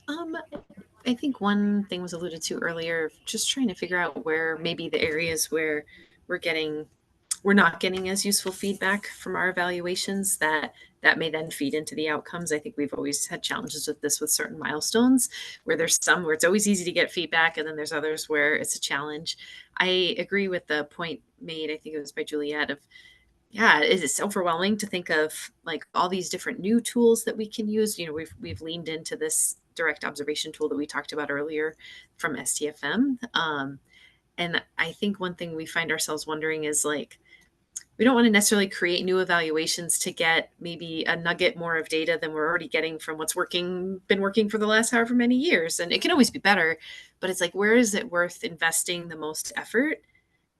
I think one thing was alluded to earlier, just trying to figure out where maybe the areas where we're not getting as useful feedback from our evaluations that may then feed into the outcomes. I think we've always had challenges with this with certain milestones, where there's some where it's always easy to get feedback, and then there's others where it's a challenge. I agree with the point made, I think it was by Juliet, of yeah, it's overwhelming to think of like all these different new tools that we can use. You know, we've leaned into this direct observation tool that we talked about earlier from STFM. And I think one thing we find ourselves wondering is like, we don't want to necessarily create new evaluations to get maybe a nugget more of data than we're already getting from what's been working for the last however many years. And it can always be better, but it's like, where is it worth investing the most effort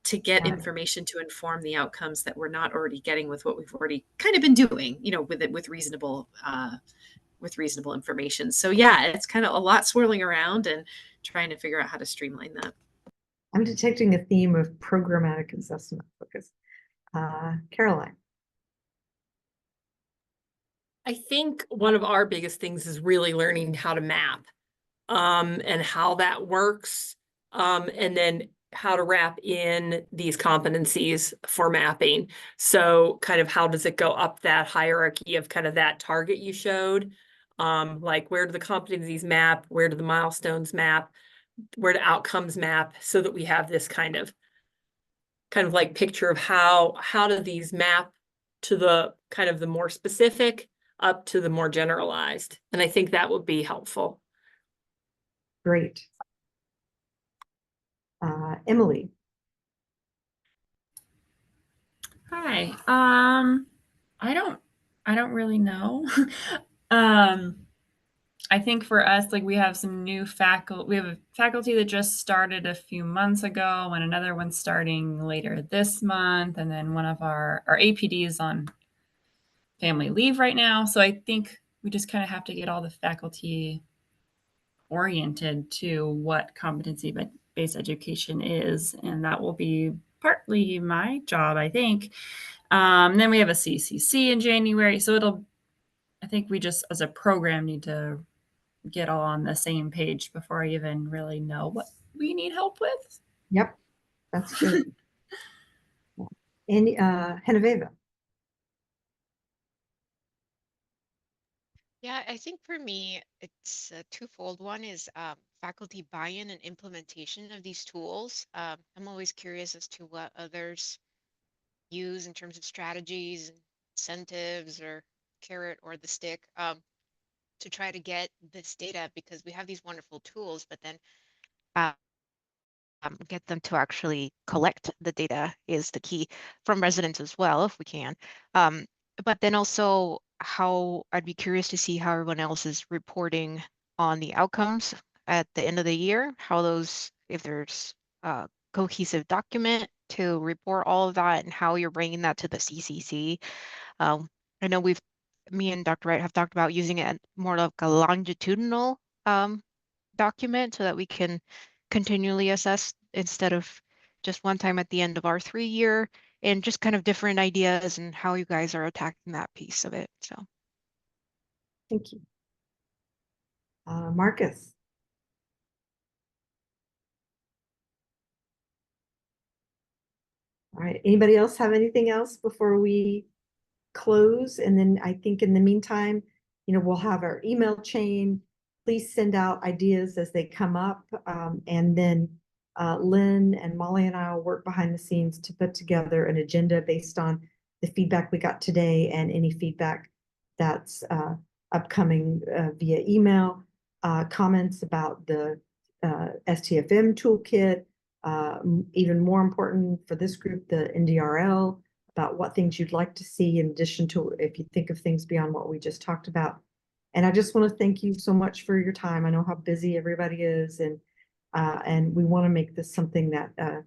to get information to inform the outcomes that we're not already getting with what we've already kind of been doing, you know, with reasonable information. So yeah, it's kind of a lot swirling around and trying to figure out how to streamline that. I'm detecting a theme of programmatic assessment focus. Caroline. I think one of our biggest things is really learning how to map and how that works, and then how to wrap in these competencies for mapping. So kind of how does it go up that hierarchy of kind of that target you showed? Like where do the competencies map? Where do the milestones map? Where do outcomes map? So that we have this kind of like picture of how do these map to the kind of the more specific up to the more generalized. And I think that would be helpful. Great. Emily. Hi. I don't really know. I think for us, like we have some new faculty. We have a faculty that just started a few months ago, and another one starting later this month, and then one of our APD is on family leave right now. So I think we just kind of have to get all the faculty oriented to what competency-based education is, and that will be partly my job, I think. Then we have a CCC in January, so I think we just as a program need to get all on the same page before I even really know what we need help with. Yep, that's good. And Genevieve. Yeah, I think for me, it's a twofold. One is faculty buy-in and implementation of these tools. I'm always curious as to what others use in terms of strategies, incentives, or carrot or the stick to try to get this data, because we have these wonderful tools, but then get them to actually collect the data is the key from residents as well, if we can. But then also how I'd be curious to see how everyone else is reporting on the outcomes at the end of the year, how those, if there's a cohesive document to report all of that and how you're bringing that to the CCC. I know me and Dr. Wright have talked about using it more like a longitudinal document so that we can continually assess instead of just one time at the end of our 3-year, and just kind of different ideas and how you guys are attacking that piece of it. So thank you. Marcus. All right, anybody else have anything else before we close? And then I think in the meantime, we'll have our email chain. Please send out ideas as they come up. And then Lynn and Molly and I will work behind the scenes to put together an agenda based on the feedback we got today and any feedback that's upcoming via email, comments about the STFM toolkit, even more important for this group, the NDRL, about what things you'd like to see in addition to if you think of things beyond what we just talked about. And I just want to thank you so much for your time. I know how busy everybody is, and we want to make this something that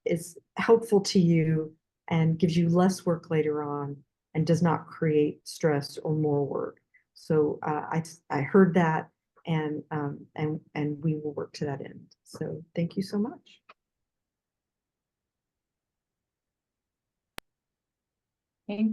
is helpful to you and gives you less work later on and does not create stress or more work. So I heard that, and we will work to that end. So thank you so much.